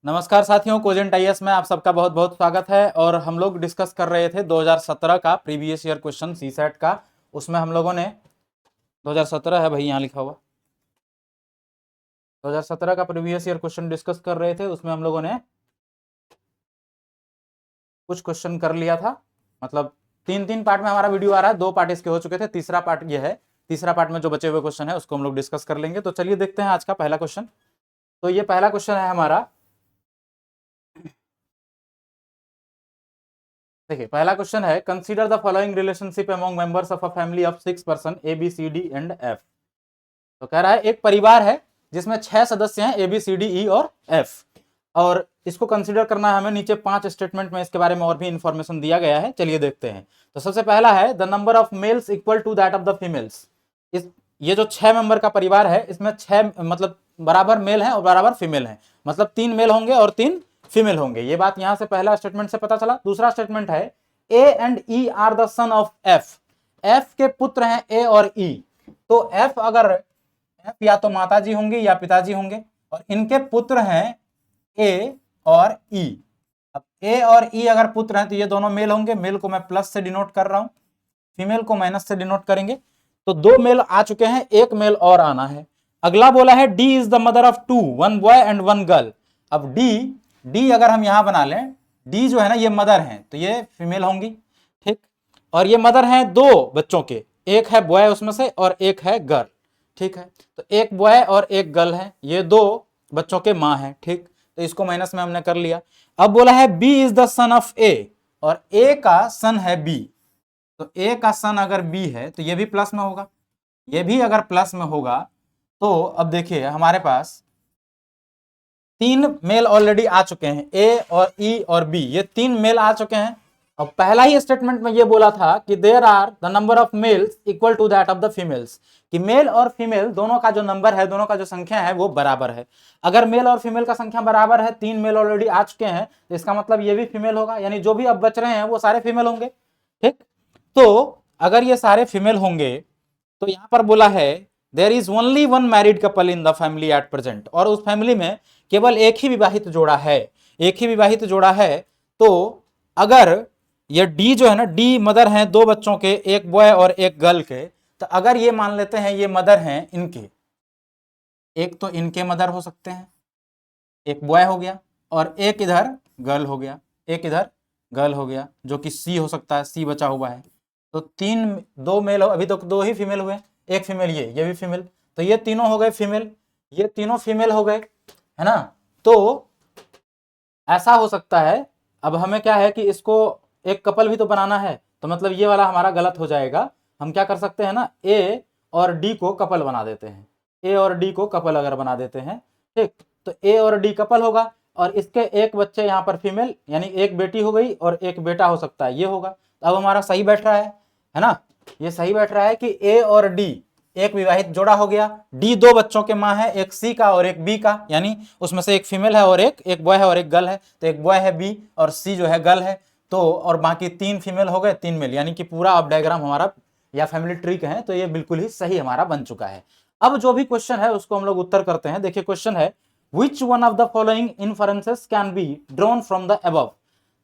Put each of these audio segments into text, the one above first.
नमस्कार साथियों, cogent IAS में आप सबका बहुत बहुत स्वागत है। और हम लोग डिस्कस कर रहे थे 2017 का प्रीवियस ईयर क्वेश्चन सीसेट का। उसमें हम लोगों ने 2017 है भाई, यहाँ लिखा हुआ 2017 का प्रीवियस ईयर क्वेश्चन डिस्कस कर रहे थे। उसमें हम लोगों ने कुछ क्वेश्चन कर लिया था। मतलब तीन तीन पार्ट में हमारा वीडियो आ रहा है, दो पार्ट इसके हो चुके थे, तीसरा पार्ट ये है। तीसरा पार्ट में जो बचे हुए क्वेश्चन है उसको हम लोग डिस्कस कर लेंगे। तो चलिए देखते हैं आज का पहला क्वेश्चन। तो ये पहला क्वेश्चन है हमारा। देखिए, पहला क्वेश्चन है, consider the following relationship among members of a family of 6 person A B C D and F. तो कह रहा है एक परिवार है जिसमें 6 सदस्य हैं, ए बी सी डी ई और एफ, और इसको कंसीडर करना है हमें। नीचे 5 स्टेटमेंट में इसके बारे में और भी इंफॉर्मेशन दिया गया है, चलिए देखते हैं। तो सबसे पहला है, the number of males equal to that of the females. ये जो 6 मेंबर का परिवार है, इसमें 6 मतलब बराबर मेल हैं और बराबर फीमेल हैं। मतलब 3 मेल होंगे और 3 फीमेल होंगे। ये बात यहां से पहला स्टेटमेंट से पता चला। दूसरा स्टेटमेंट है, A and E R the son of F. F के पुत्र हैं ए और ई। तो एफ या तो माताजी होंगे या पिताजी होंगे, और इनके पुत्र हैं ए और ई। अब ए और ई अगर पुत्र हैं तो ये दोनों मेल होंगे। मेल को मैं प्लस से डिनोट कर रहा हूं, फीमेल को माइनस से डिनोट करेंगे। तो 2 मेल आ चुके हैं, एक मेल और आना है। अगला बोला है, D is the mother of 2, 1 boy and 1 girl. अब डी अगर हम यहां बना लें, डी जो है ना ये मदर है तो ये फीमेल होंगी, ठीक। और ये मदर है 2 बच्चों के, एक है बॉय उसमें से और एक है गर्ल, ठीक है। तो एक बॉय और एक गर्ल है, ये 2 बच्चों के माँ है, ठीक। तो इसको माइनस में हमने कर लिया। अब बोला है, B is the son of A, और ए का सन है बी। तो ए का सन अगर बी है तो ये भी प्लस में होगा, ये भी अगर प्लस में होगा। तो अब देखिए हमारे पास 3 मेल ऑलरेडी आ चुके हैं, ए और ई और बी, ये 3 मेल आ चुके हैं। और पहला ही स्टेटमेंट में ये बोला था कि there are the number of males equal to that of the females, कि मेल और फीमेल दोनों का जो नंबर है, दोनों का जो संख्या है वो बराबर है। अगर मेल और फीमेल का संख्या बराबर है, 3 मेल ऑलरेडी आ चुके हैं, तो इसका मतलब ये भी फीमेल होगा, यानी जो भी अब बच रहे हैं वो सारे फीमेल होंगे, ठीक। तो अगर ये सारे फीमेल होंगे तो यहां पर बोला है, there is only 1 married couple in the family at present, और उस फैमिली में केवल एक ही विवाहित जोड़ा है, एक ही विवाहित जोड़ा है। तो अगर ये डी जो है ना, डी मदर हैं 2 बच्चों के, एक बॉय और एक गर्ल के। तो अगर ये मान लेते हैं ये मदर हैं इनके, एक तो इनके मदर हो सकते हैं, एक बॉय हो गया और एक इधर गर्ल हो गया, एक इधर गर्ल हो गया, जो कि सी हो सकता है, सी बचा हुआ है। तो 2 मेल हो, अभी तो 2 ही फीमेल हुए, एक फीमेल ये भी फीमेल। तो ये तीनों हो गए फीमेल, ये तीनों फीमेल हो गए, है ना। तो ऐसा हो सकता है। अब हमें क्या है कि इसको एक कपल भी तो बनाना है, तो मतलब ये वाला हमारा गलत हो जाएगा। हम क्या कर सकते हैं ना, ए और डी को कपल बना देते हैं, ए और डी को कपल अगर बना देते हैं, ठीक। तो ए और डी कपल होगा, और इसके एक बच्चे यहाँ पर फीमेल, यानी एक बेटी हो गई और एक बेटा हो सकता है, ये होगा। तो अब हमारा सही बैठ रहा है ना। ये सही बैठ रहा है कि ए और डी एक विवाहित जोड़ा हो गया, डी 2 बच्चों के माँ है, एक सी का और एक बी का, यानी उसमें से एक फीमेल है और एक बॉय है और एक गर्ल है। तो एक बॉय है बी और सी जो है गर्ल है। तो और बाकी 3 फीमेल हो गए, 3 मेल, यानी कि पूरा अब डायग्राम हमारा या फैमिली ट्री कहें तो ये बिल्कुल ही सही हमारा बन चुका है। अब जो भी क्वेश्चन है उसको हम लोग उत्तर करते हैं। देखिए क्वेश्चन है, which one of the following inferences can be drawn from the above.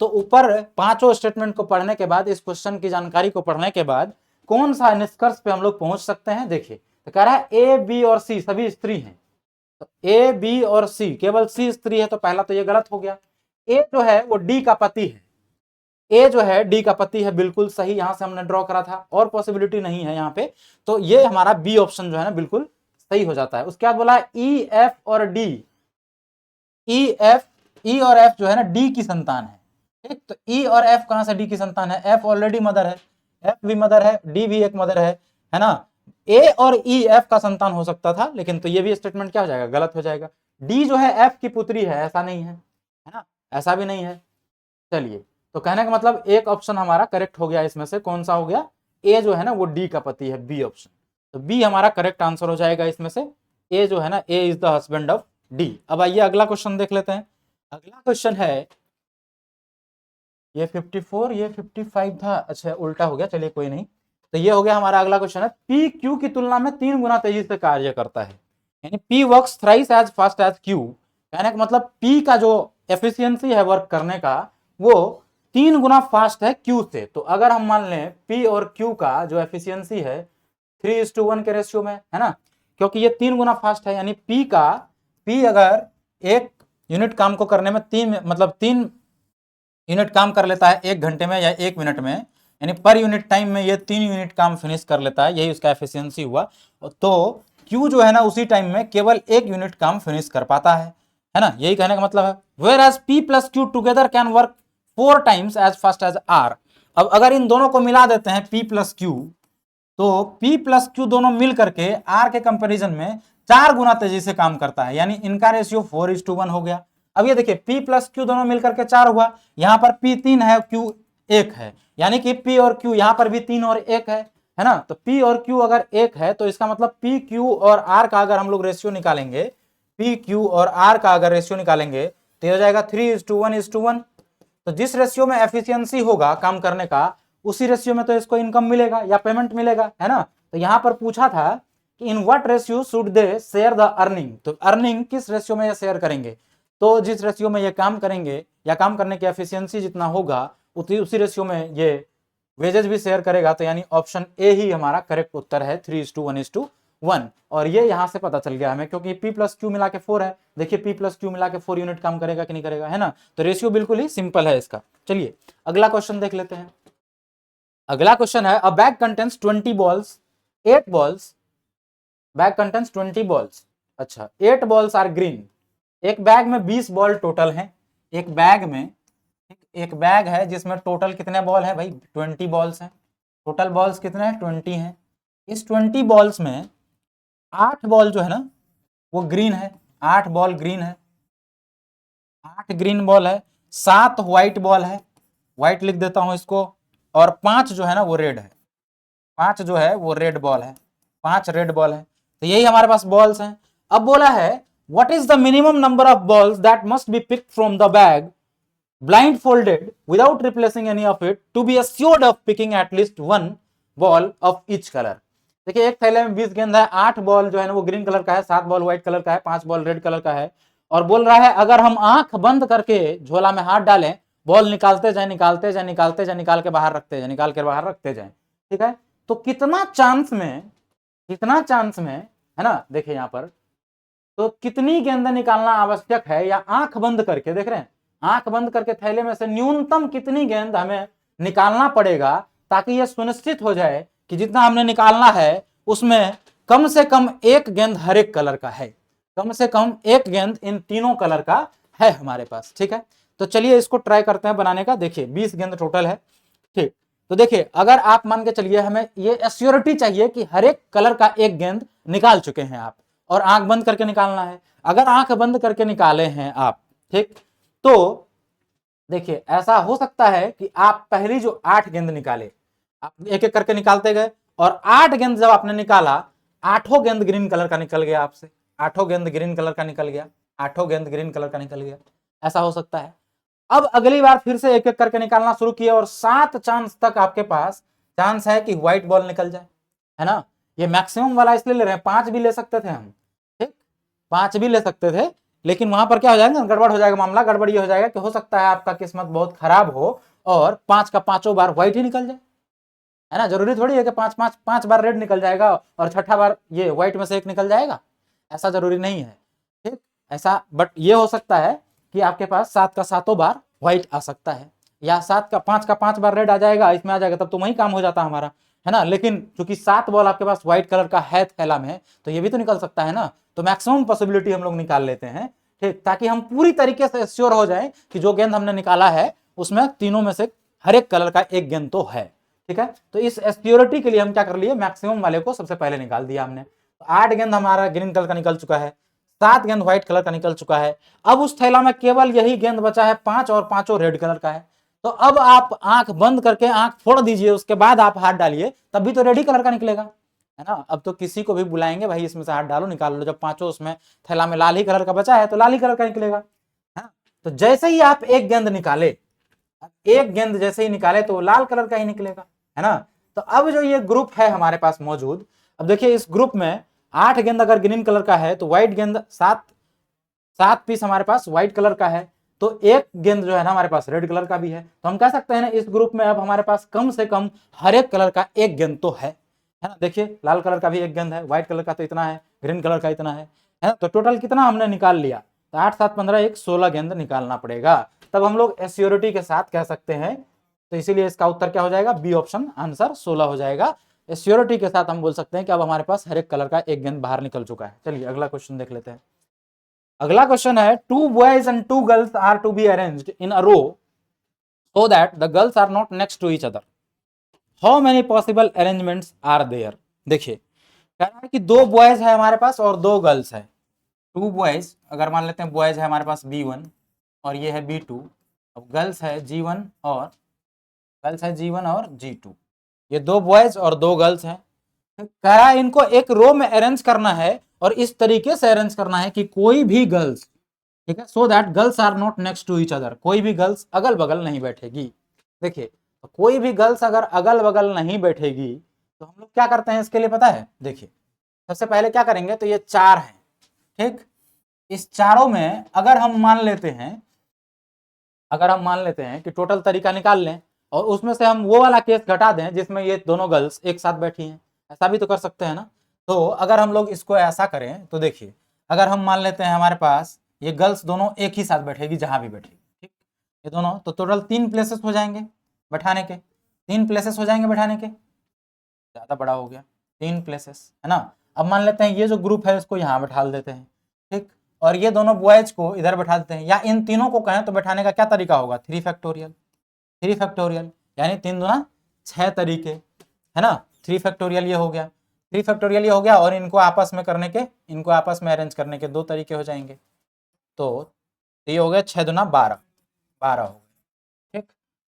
तो ऊपर 5 स्टेटमेंट को पढ़ने के बाद, इस क्वेश्चन की जानकारी को पढ़ने के बाद कौन सा निष्कर्ष पे हम लोग पहुंच सकते हैं। देखिए, तो कह रहा है ए बी और सी सभी स्त्री हैं। तो ए बी और सी, केवल सी स्त्री है, तो पहला तो ये गलत हो गया। ए जो है वो डी का पति है, ए जो है डी का पति है, बिल्कुल सही, यहां से हमने ड्रॉ करा था, और पॉसिबिलिटी नहीं है यहाँ पे। तो ये हमारा बी ऑप्शन जो है ना बिल्कुल सही हो जाता है। उसके बाद बोला है ई एफ और डी, ई और एफ जो है ना डी की संतान है, ठीक। तो ई और एफ कहां से डी की संतान है, एफ ऑलरेडी मदर है, एफ भी मदर है, डी भी एक मदर है ना। ए और ई एफ का संतान हो सकता था, लेकिन तो ये भी स्टेटमेंट क्या हो जाएगा, गलत हो जाएगा। डी जो है एफ की पुत्री है, ऐसा नहीं है ना, ऐसा भी नहीं है। चलिए, तो कहने का मतलब एक ऑप्शन हमारा करेक्ट हो गया। इसमें से कौन सा हो गया, ए जो है ना वो डी का पति है, बी ऑप्शन। तो बी हमारा करेक्ट आंसर हो जाएगा इसमें से। ए जो है ना, A is the husband of D. अब आइए अगला क्वेश्चन देख लेते हैं। अगला क्वेश्चन है, ये 54 ये 55 था, अच्छा उल्टा हो गया, चलिए कोई नहीं। तो ये हो गया हमारा अगला क्वेश्चन है, पी क्यू की तुलना में 3 गुना तेजी से कार्य करता है, यानी P works thrice as fast as Q. कहने का मतलब P का जो एफिशिएंसी है वर्क करने का वो 3 गुना फास्ट है Q से। तो अगर हम मान लें P और Q का जो एफिशिएंसी है 3:1 के रेशियो में है ना, क्योंकि ये 3 गुना फास्ट है, यानी P अगर 1 यूनिट काम को करने में 3 यूनिट काम कर लेता है 1 घंटे में या 1 मिनट में, यानी पर यूनिट टाइम में ये 3 यूनिट काम फिनिश कर लेता है, यही उसका एफिशिएंसी हुआ। तो Q जो है ना उसी टाइम में केवल 1 यूनिट काम फिनिश कर पाता है ना, यही कहने का मतलब है। Whereas P plus Q together can work 4 times as fast as R। अब अगर इन दोनों को मिला देते हैं P प्लस Q, तो P प्लस Q दोनों मिल करके R के कंपेरिजन में 4 गुना तेजी से काम करता है, यानी इनका रेशियो 4:1 हो गया। अब ये देखिए P प्लस Q दोनों मिलकर के 4 हुआ, यहाँ पर P 3 है Q 1 है, यानी कि P और Q यहाँ पर भी 3 और 1 है ना। तो P और Q अगर 1 है तो इसका मतलब P Q और R का अगर हम लोग रेशियो निकालेंगे, P Q और R का अगर रेशियो निकालेंगे तो हो जाएगा 3:1:1। तो जिस रेशियो में एफिशिएंसी होगा काम करने का उसी रेशियो में तो इसको इनकम मिलेगा या पेमेंट मिलेगा, है ना। तो यहां पर पूछा था कि in what ratio should they share the earning, तो अर्निंग किस रेशियो में ये शेयर करेंगे, तो जिस रेशियो में ये काम करेंगे या काम करने की एफिशिएंसी जितना होगा उसी रेशियो में ये वेजेस भी शेयर करेगा। तो यानी ऑप्शन ए ही हमारा करेक्ट उत्तर है 3:1:1। और ये यहां से पता चल गया हमें, क्योंकि P प्लस Q मिला के 4 है। देखिए P प्लस Q मिला के 4 यूनिट काम करेगा कि नहीं करेगा, है ना। तो रेशियो बिल्कुल ही सिंपल है इसका। चलिए अगला क्वेश्चन देख लेते हैं। अगला क्वेश्चन है, अ bag contains 20 balls 8 balls, bag contains 20 balls, अच्छा 8 बॉल्स आर ग्रीन। एक बैग में 20 बॉल टोटल हैं, एक बैग है जिसमें टोटल कितने बॉल है भाई, 20 बॉल्स हैं। टोटल बॉल्स कितने हैं, 20 हैं। इस 20 बॉल्स में 8 बॉल जो है ना वो ग्रीन है, 8 बॉल ग्रीन है, 8 ग्रीन बॉल है, 7 व्हाइट बॉल है, व्हाइट लिख देता हूं इसको, और 5 जो है ना वो रेड है, 5 जो है वो रेड बॉल है, 5 रेड बॉल है। तो यही हमारे पास बॉल्स हैं। अब बोला है what is the minimum number of balls that must be picked from the bag blindfolded without replacing any of it to be assured of picking at least one ball of each color। देखिए एक थैले में 20 गेंद है, 8 ball जो है ना वो ग्रीन कलर का है, 7 बॉल व्हाइट कलर का है, 5 बॉल रेड कलर का है। और बोल रहा है अगर हम आंख बंद करके झोला में हाथ डालें, बॉल निकालते जाए निकालते जाए निकालते जाए, निकाल के बाहर रखते जाए निकाल के बाहर रखते जाए, ठीक है। तो कितना चांस में है ना, देखिए यहाँ पर तो कितनी गेंद निकालना आवश्यक है, या आंख बंद करके देख रहे हैं, आंख बंद करके थैले में से न्यूनतम कितनी गेंद हमें निकालना पड़ेगा ताकि यह सुनिश्चित हो जाए कि जितना हमने निकालना है उसमें कम से कम एक गेंद हर एक कलर का है, कम से कम एक गेंद इन तीनों कलर का है हमारे पास, ठीक है। तो चलिए इसको ट्राई करते हैं बनाने का। देखिए 20 गेंद टोटल है, ठीक। तो देखिए अगर आप मान के चलिए हमें ये एश्योरिटी चाहिए कि हर एक कलर का एक गेंद निकाल चुके हैं आप, और आंख बंद करके निकालना है। अगर आंख बंद करके निकाले हैं आप, ठीक, तो देखिए ऐसा हो सकता है कि आप पहली जो 8 गेंद निकाले, आप एक एक करके निकालते गए, और 8 गेंद जब आपने निकाला, 8 गेंद ग्रीन कलर का निकल गया आपसे, 8 गेंद ग्रीन कलर का निकल गया, 8 गेंद ग्रीन कलर का निकल गया, ऐसा हो सकता है। अब अगली बार फिर से एक एक करके निकालना शुरू किया, और 7 चांस तक आपके पास चांस है कि व्हाइट बॉल निकल जाए, है ना। ये मैक्सिमम वाला इसलिए ले रहे हैं, 5 भी ले सकते थे हम, ठीक, 5 भी ले सकते थे, लेकिन वहां पर क्या हो जाएगा, गड़बड़ हो जाएगा मामला। गड़बड़ ये हो जाएगा कि हो सकता है आपका किस्मत बहुत खराब हो और 5 का 5 बार व्हाइट ही निकल जाए, है ना। जरूरी थोड़ी है कि 5 बार रेड निकल जाएगा और छठा बार ये व्हाइट में से एक निकल जाएगा, ऐसा जरूरी नहीं है, ठीक। ऐसा बट ये हो सकता है कि आपके पास 7 का 7 बार व्हाइट आ सकता है, या 5 का 5 बार रेड आ जाएगा, इसमें आ जाएगा, तब तो वही काम हो जाता हमारा, है ना। लेकिन चूंकि 7 बॉल आपके पास व्हाइट कलर का है थैला में, तो ये भी तो निकल सकता है ना। तो मैक्सिमम पॉसिबिलिटी हम लोग निकाल लेते हैं, ठीक, ताकि हम पूरी तरीके से श्योर हो जाए कि जो गेंद हमने निकाला है उसमें तीनों में से हर एक कलर का एक गेंद तो है, ठीक है। तो इस सिक्योरिटी के लिए हम क्या कर लिए, मैक्सिमम वाले को सबसे पहले निकाल दिया हमने। तो 8 गेंद हमारा ग्रीन कलर का निकल चुका है, 7 गेंद व्हाइट कलर का निकल चुका है। अब उस थैला में केवल यही गेंद बचा है 5, और 5 रेड कलर का है। तो अब आप आंख बंद करके आंख फोड़ दीजिए, उसके बाद आप हाथ डालिए, तब भी तो रेड ही कलर का निकलेगा, है ना। अब तो किसी को भी बुलाएंगे, भाई इसमें से हाथ डालो निकाल लो, जब 5 उसमें थैला में लाल ही कलर का बचा है तो लाल ही कलर का निकलेगा, है ना। तो जैसे ही आप एक गेंद निकाले, एक गेंद जैसे ही निकाले तो लाल कलर का ही निकलेगा, है ना। तो अब जो ये ग्रुप है हमारे पास मौजूद, अब देखिए इस ग्रुप में 8 गेंद अगर ग्रीन कलर का है तो व्हाइट गेंद 7 7 पीस हमारे पास व्हाइट कलर का है, तो एक गेंद जो है ना हमारे पास रेड कलर का भी है, तो हम कह सकते हैं ना इस ग्रुप में अब हमारे पास कम से कम हर एक कलर का एक गेंद तो है ना। देखिए लाल कलर का भी एक गेंद है, व्हाइट कलर का तो इतना है, ग्रीन कलर का इतना है ना। तो टोटल कितना हमने निकाल लिया, तो 8 7 15 एक 16 गेंद निकालना पड़ेगा, तब हम लोग एश्योरिटी के साथ कह सकते हैं। तो इसीलिए इसका उत्तर क्या हो जाएगा, बी ऑप्शन आंसर 16 हो जाएगा। एश्योरिटी के साथ हम बोल सकते हैं कि अब हमारे पास हर एक कलर का एक गेंद बाहर निकल चुका है। चलिए अगला क्वेश्चन देख लेते हैं। अगला क्वेश्चन है, 2 boys and 2 girls are to be arranged in a row so that the girls are not next to each other. How many possible arrangements are there? देखिए कह रहा है कि 2 बॉयज है हमारे पास और 2 गर्ल्स है। 2 बॉयज, अगर मान लेते हैं बॉयज है हमारे पास B1 और ये है B2, अब गर्ल्स है G1 और G2, ये 2 बॉयज और 2 गर्ल्स हैं। कह रहा है इनको एक रो में अरेंज करना है और इस तरीके से अरेंज करना है कि कोई भी गर्ल्स, ठीक है, so that girls are not next to each other, कोई भी गर्ल्स अगल बगल नहीं बैठेगी। देखिए तो कोई भी गर्ल्स अगर अगल बगल नहीं बैठेगी तो हम लोग क्या करते हैं इसके लिए पता है। देखिए सबसे पहले क्या करेंगे, तो ये 4 हैं, ठीक, इस चारों में अगर हम मान लेते हैं कि टोटल तरीका निकाल लें और उसमें से हम वो वाला केस घटा दें जिसमें ये दोनों गर्ल्स एक साथ बैठी हैं, ऐसा भी तो कर सकते हैं ना। तो अगर हम लोग इसको ऐसा करें तो देखिए अगर हम मान लेते हैं हमारे पास ये गर्ल्स दोनों एक ही साथ बैठेगी जहां भी बैठेगी, ठीक, ये दोनों, तो टोटल 3 प्लेसेस हो जाएंगे बैठाने के, 3 प्लेसेस हो जाएंगे बैठाने के, ज्यादा बड़ा हो गया 3 प्लेसेस है ना। अब मान लेते हैं ये जो ग्रुप है इसको यहाँ बैठा देते हैं, ठीक, और ये दोनों बॉयज को इधर बैठा देते हैं, या इन तीनों को कहें तो बैठाने का क्या तरीका होगा, 3 फैक्टोरियल, यानी 3 दूना 6 तरीके, है ना। 3 फैक्टोरियल ये हो गया, 3 फैक्टोरियल ये हो गया, और इनको आपस में अरेंज करने के 2 तरीके हो जाएंगे। तो ये हो गए 6 दूना 12 हो गए, ठीक,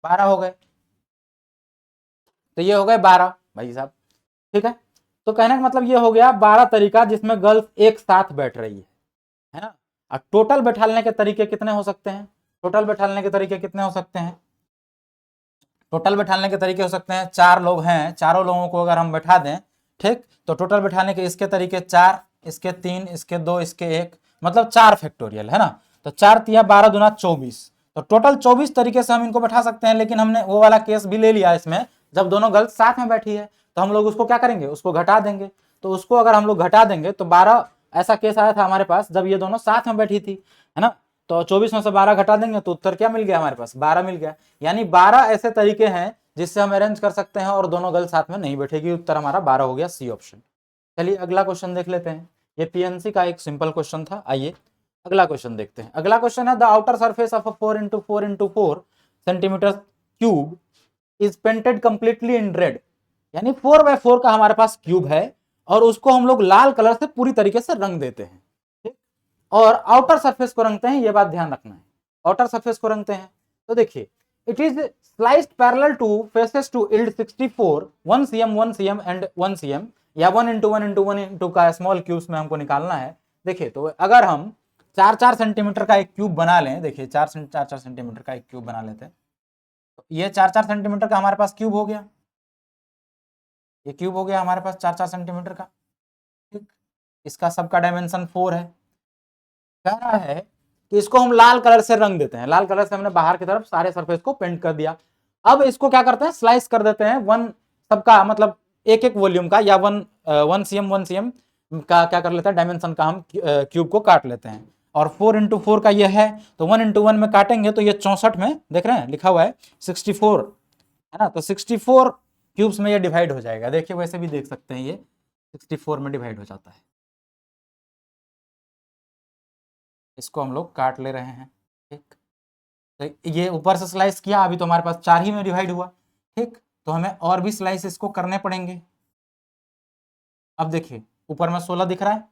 12 हो गए, तो ये हो गए 12 भाई साहब, ठीक है। तो कहने का मतलब ये हो गया 12 तरीका जिसमें गर्ल्स एक साथ बैठ रही है ना। और टोटल बैठाने के तरीके कितने हो सकते हैं, टोटल बैठाने के तरीके हो सकते हैं 4 लोग हैं, चारों लोगों को अगर हम बैठा दें, ठीक, तो टोटल बैठाने के इसके तरीके 4, इसके 3, इसके 2, इसके 1, मतलब 4 फैक्टोरियल, है ना। तो 4 तिया 12 दूना 24, तो टोटल 24 तरीके से हम इनको बैठा सकते हैं। लेकिन हमने वो वाला केस भी ले लिया इसमें जब दोनों गर्ल्स साथ में बैठी है, तो हम लोग उसको क्या करेंगे, उसको घटा देंगे। तो उसको अगर हम लोग घटा देंगे तो 12 ऐसा केस आया था हमारे पास जब ये दोनों साथ में बैठी थी, है ना। तो 24 में से 12 घटा देंगे तो उत्तर क्या मिल गया हमारे पास, 12 मिल गया। यानी 12 ऐसे तरीके हैं जिससे हम अरेंज कर सकते हैं और दोनों गर्ल्स साथ में नहीं बैठेगी। उत्तर हमारा 12 हो गया, सी ऑप्शन। चलिए अगला क्वेश्चन देख लेते हैं। ये पीएनसी का एक सिंपल क्वेश्चन था। आइए अगला क्वेश्चन देखते हैं। अगला क्वेश्चन है, the outer surface of 4x4x4 centimetre cube is painted completely in red, यानी 4x4 का हमारे पास क्यूब है और उसको हम लोग लाल कलर से पूरी तरीके से रंग देते हैं, ठीक, और आउटर सरफेस को रंगते हैं, ये बात ध्यान रखना है, आउटर सरफेस को रंगते हैं। तो देखिए it is sliced parallel to faces to yield 64 1 cm 1 cm and 1 cm, या 1 into 1 into 1 into का स्मॉल क्यूब्स में हमको निकालना है। देखिए तो अगर हम 4-4 सेंटीमीटर का एक क्यूब बना लें, देखिए 4-4 सेंटीमीटर का एक क्यूब बना लेते हैं, तो ये 4-4 सेंटीमीटर का हमारे पास क्यूब हो गया, ये क्यूब हो गया हमारे पास 4-4 सेंटीमीटर का, ठीक, इसका सबका डायमेंशन 4 है। कह रहा है कि इसको हम लाल कलर से रंग देते हैं, लाल कलर से हमने बाहर की तरफ सारे सरफेस को पेंट कर दिया। अब इसको क्या करते हैं, स्लाइस कर देते हैं, वन सबका मतलब एक एक वॉल्यूम का, या 1 cm का क्या कर लेते हैं, डायमेंशन का हम क्यूब को काट लेते हैं। और 4 into 4 का ये है, तो 1 into 1 में काटेंगे तो ये 64 में, देख रहे हैं लिखा हुआ है 64, है ना। तो 64 क्यूब्स में ये डिवाइड हो जाएगा। देखिए वैसे भी देख सकते हैं, ये 64 में डिवाइड हो जाता है। इसको हम लोग काट ले रहे हैं, ठीक, तो ये ऊपर से स्लाइस किया, अभी तो हमारे पास 4 ही में डिवाइड हुआ, ठीक, तो हमें और भी स्लाइस इसको करने पड़ेंगे। अब देखिए ऊपर में 16 दिख रहा है,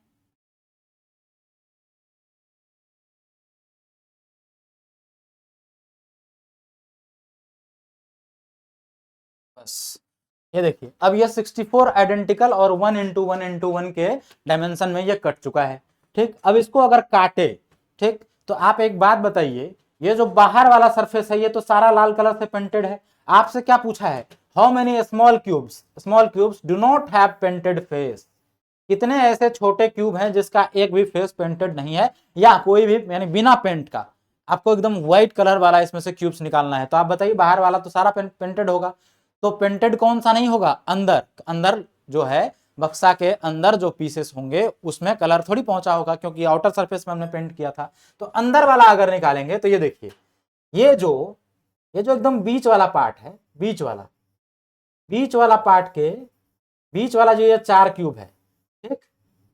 बस ये देखिए अब ये 64 आइडेंटिकल और 1 into 1 into 1 के डायमेंशन में ये कट चुका है, ठीक। अब इसको अगर काटे, ठीक, तो आप एक बात बताइए, ये जो बाहर वाला सरफेस है ये तो सारा लाल कलर से पेंटेड है। आपसे क्या पूछा है, how many small cubes do not have painted face, कितने ऐसे छोटे क्यूब हैं जिसका एक भी फेस पेंटेड नहीं है, या कोई भी यानी बिना पेंट का आपको एकदम व्हाइट कलर वाला इसमें से क्यूब्स निकालना है। तो आप बताइए, बाहर वाला तो सारा पेंटेड होगा, तो पेंटेड कौन सा नहीं होगा, अंदर अंदर जो है बक्सा के अंदर जो पीसेस होंगे उसमें कलर थोड़ी पहुंचा होगा, क्योंकि आउटर सरफेस में हमने पेंट किया था। तो अंदर वाला अगर निकालेंगे तो ये देखिए, ये जो एकदम बीच वाला पार्ट है, बीच वाला पार्ट के बीच वाला जो ये 4 क्यूब है, ठीक,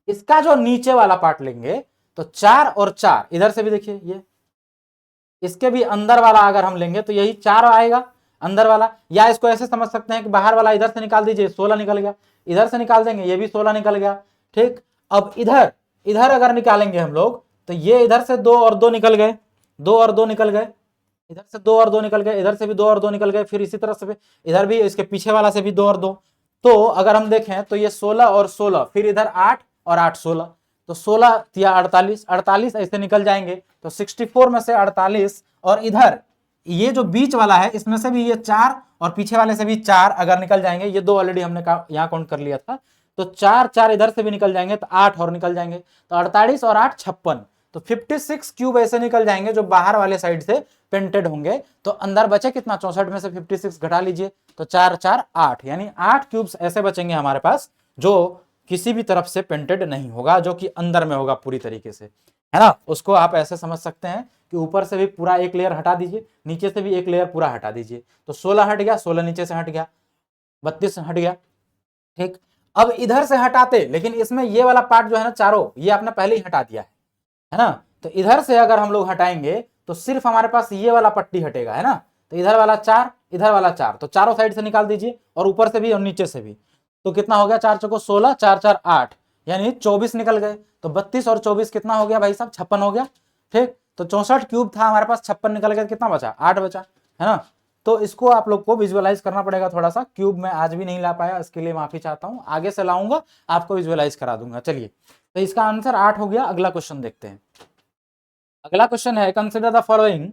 इसका जो नीचे वाला पार्ट लेंगे तो 4 और 4 इधर से भी देखिए, ये इसके भी अंदर वाला अगर हम लेंगे तो यही 4 आएगा अंदर वाला। या इसको ऐसे समझ सकते हैं कि बाहर वाला इधर से निकाल दीजिए, 16 निकल गया, इधर से निकाल देंगे ये भी 16 निकल गया, ठीक। अब इधर अगर निकालेंगे हम लोग तो ये इधर से 2 और 2 निकल गए, 2 और 2 निकल गए, इधर से 2 और 2 निकल गए, इधर से भी 2 और 2 निकल गए, फिर इसी तरह से इधर भी इसके पीछे वाला से भी 2 और 2। तो अगर हम देखें तो ये 16 और 16, फिर इधर 8 और 8 16, तो 16 या 48 48 ऐसे निकल जाएंगे। तो 64 में से 48, और इधर ये जो बीच वाला है इसमें से भी ये 4 और पीछे वाले से भी 4 अगर निकल जाएंगे, ये 2 ऑलरेडी हमने यहाँ काउंट कर लिया था, तो 4 4 इधर से भी निकल जाएंगे तो 8 और निकल जाएंगे, तो 48 और 8 56, तो 56 क्यूब ऐसे निकल जाएंगे जो बाहर वाले साइड से पेंटेड होंगे। तो अंदर बचे कितना, 64 में से 56 घटा लीजिए तो 4 4 8, यानी 8 क्यूब्स ऐसे बचेंगे हमारे पास जो किसी भी तरफ से पेंटेड नहीं होगा, जो कि अंदर में होगा पूरी तरीके से, है ना। उसको आप ऐसे समझ सकते हैं कि ऊपर से भी पूरा एक लेयर हटा दीजिए, नीचे से भी एक लेयर पूरा हटा दीजिए, तो 16 हट गया, 16 नीचे से हट गया, 32 हट गया, ठीक। अब इधर से हटाते, लेकिन इसमें ये वाला पार्ट जो है ना चारों, ये आपने पहले ही हटा दिया है ना। तो इधर से अगर हम लोग हटाएंगे तो सिर्फ हमारे पास ये वाला पट्टी हटेगा, है ना। तो इधर वाला 4, इधर वाला 4, तो चारों साइड से निकाल दीजिए, और ऊपर से भी और नीचे से भी। तो कितना हो गया, 4 चौको 16, 4 4 8, यानी 24 निकल गए। तो 32 और 24 कितना हो गया भाई साहब, 56 हो गया, ठीक। तो 64 क्यूब था हमारे पास, 56 निकल गया, कितना बचा, 8 बचा, है ना। तो इसको आप लोग को विजुअलाइज करना पड़ेगा थोड़ा सा, क्यूब में आज भी नहीं ला पाया, इसके लिए माफी चाहता हूं, आगे से लाऊंगा आपको विजुअलाइज करा दूंगा। चलिए, तो इसका आंसर 8 हो गया। अगला क्वेश्चन देखते हैं। अगला क्वेश्चन है, consider the following,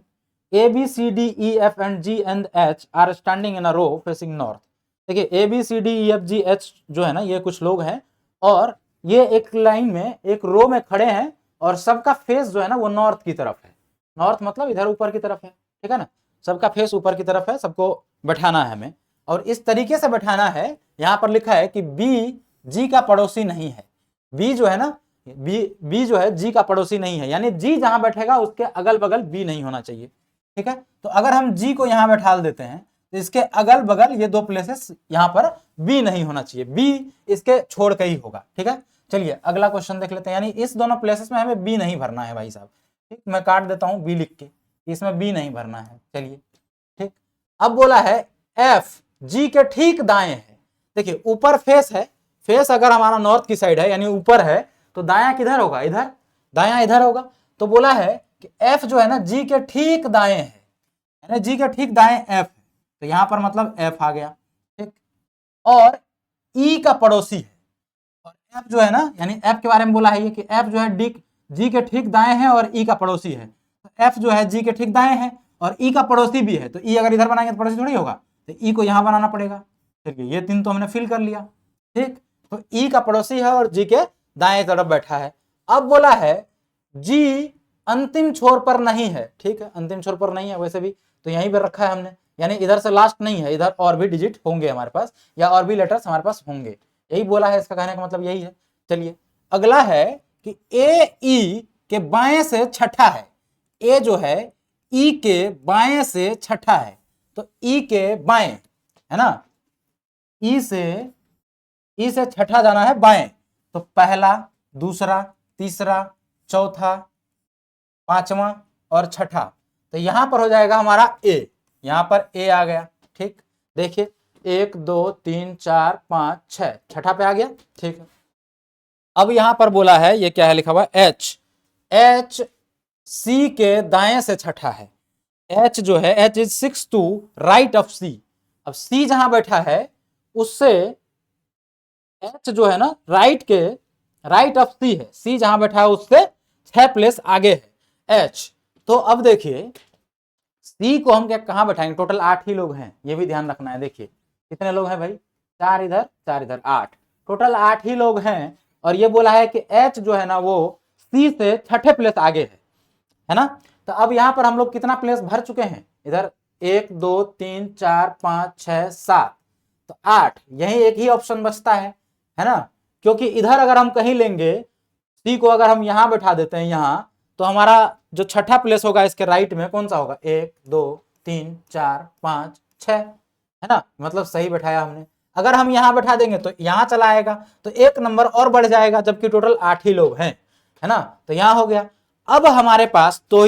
A B C D E F and G and H are standing in a row facing north. देखिए, A B C D E F G H जो है ना, ये कुछ लोग हैं और ये एक लाइन में एक रो में खड़े हैं, और सबका फेस जो है ना वो नॉर्थ की तरफ है। नॉर्थ मतलब इधर ऊपर की तरफ है, ठीक है ना, सबका फेस ऊपर की तरफ है, सबको बैठाना है हमें, और इस तरीके से बैठाना है। यहां पर लिखा है कि बी जी का पड़ोसी नहीं है। बी जो है ना, बी जो है जी का पड़ोसी नहीं है, यानी जी जहां बैठेगा उसके अगल बगल बी नहीं होना चाहिए, ठीक है। तो अगर हम जी को यहां बैठा देते हैं तो इसके अगल बगल ये 2 प्लेसेस यहां पर बी नहीं होना चाहिए, बी इसके छोड़ के ही होगा, ठीक है। चलिए अगला क्वेश्चन देख लेते हैं, यानी इस दोनों प्लेसेस में हमें बी नहीं भरना है भाई साहब, ठीक। मैं काट देता हूं बी लिख के, इसमें बी नहीं भरना है, चलिए, ठीक। अब बोला है एफ जी के ठीक दाएं है। देखिए ऊपर फेस है, फेस अगर हमारा नॉर्थ की साइड है यानी ऊपर है, तो दायां किधर होगा, इधर, दायां इधर होगा। तो बोला है कि एफ जो है ना जी के ठीक दाएं है, यानी जी के ठीक दाएं एफ है, तो यहां पर मतलब एफ आ गया, ठीक। और ई का पड़ोसी है, और एफ जो है ना, यानी एफ के बारे में बोला है ये कि एफ जो है डी जी के ठीक दाएं है और ई का पड़ोसी है। तो एफ जो है जी के ठीक दाएं है और ई का पड़ोसी भी है, तो ई अगर इधर बनाएंगे तो पड़ोसी थोड़ी होगा, तो ई को यहां बनाना पड़ेगा। देखिए ये 3 तो हमने फिल कर लिया, ठीक। तो ई का पड़ोसी है और जी के दाएं तरफ बैठा है। अब बोला है जी अंतिम छोर पर नहीं है, ठीक है, अंतिम छोर पर नहीं है वैसे भी, तो यहीं पर रखा है हमने, यानी इधर से लास्ट नहीं है, इधर और भी डिजिट होंगे हमारे पास, या और भी लेटर्स हमारे पास होंगे, यही बोला है, इसका कहने का मतलब यही है। चलिए अगला है कि ए ई के बाएं से छठा है, ए जो है ई के बाएं से छठा है, तो ई के बाएं है ना, ई से छठा जाना है बाएं, तो पहला, दूसरा, तीसरा, चौथा, पांचवा और छठा, तो यहां पर हो जाएगा हमारा ए, यहां पर ए आ गया, ठीक। देखिए 1 2 3 4 5 6, छठा पे आ गया, ठीक है। अब यहां पर बोला है, ये क्या है लिखा हुआ, एच, एच सी के दाएं से छठा है, एच जो है H is 6 to right of C. अब सी जहां बैठा है उससे एच जो है ना राइट ऑफ सी है, सी जहां बैठा है उससे 6 प्लेस आगे है एच। तो अब देखिए सी को हम क्या कहां बैठाएंगे, टोटल 8 ही लोग हैं, ये भी ध्यान रखना है। देखिए कितने लोग हैं भाई, 4 इधर 4 इधर, 8, टोटल 8 ही लोग हैं। और ये बोला है कि H जो है ना वो C से छठे प्लेस आगे है ना। तो अब यहाँ पर हम लोग कितना प्लेस भर चुके हैं, इधर 1 2 3 4 5 6 7, तो 8, यही एक ही ऑप्शन बचता है ना। क्योंकि इधर अगर हम कहीं लेंगे C को, अगर हम यहाँ बैठा देते हैं यहाँ, तो हमारा जो छठा प्लेस होगा इसके राइट में कौन सा होगा, 1 2 3 4 5 6, है ना, मतलब सही बैठाया हमने। अगर हम यहाँ बैठा देंगे तो यहाँ चला आएगा, तो एक नंबर और बढ़ जाएगा, जबकि टोटल 8 ही लोग हैं, है ना। तो यहाँ हो गया। अब हमारे पास दो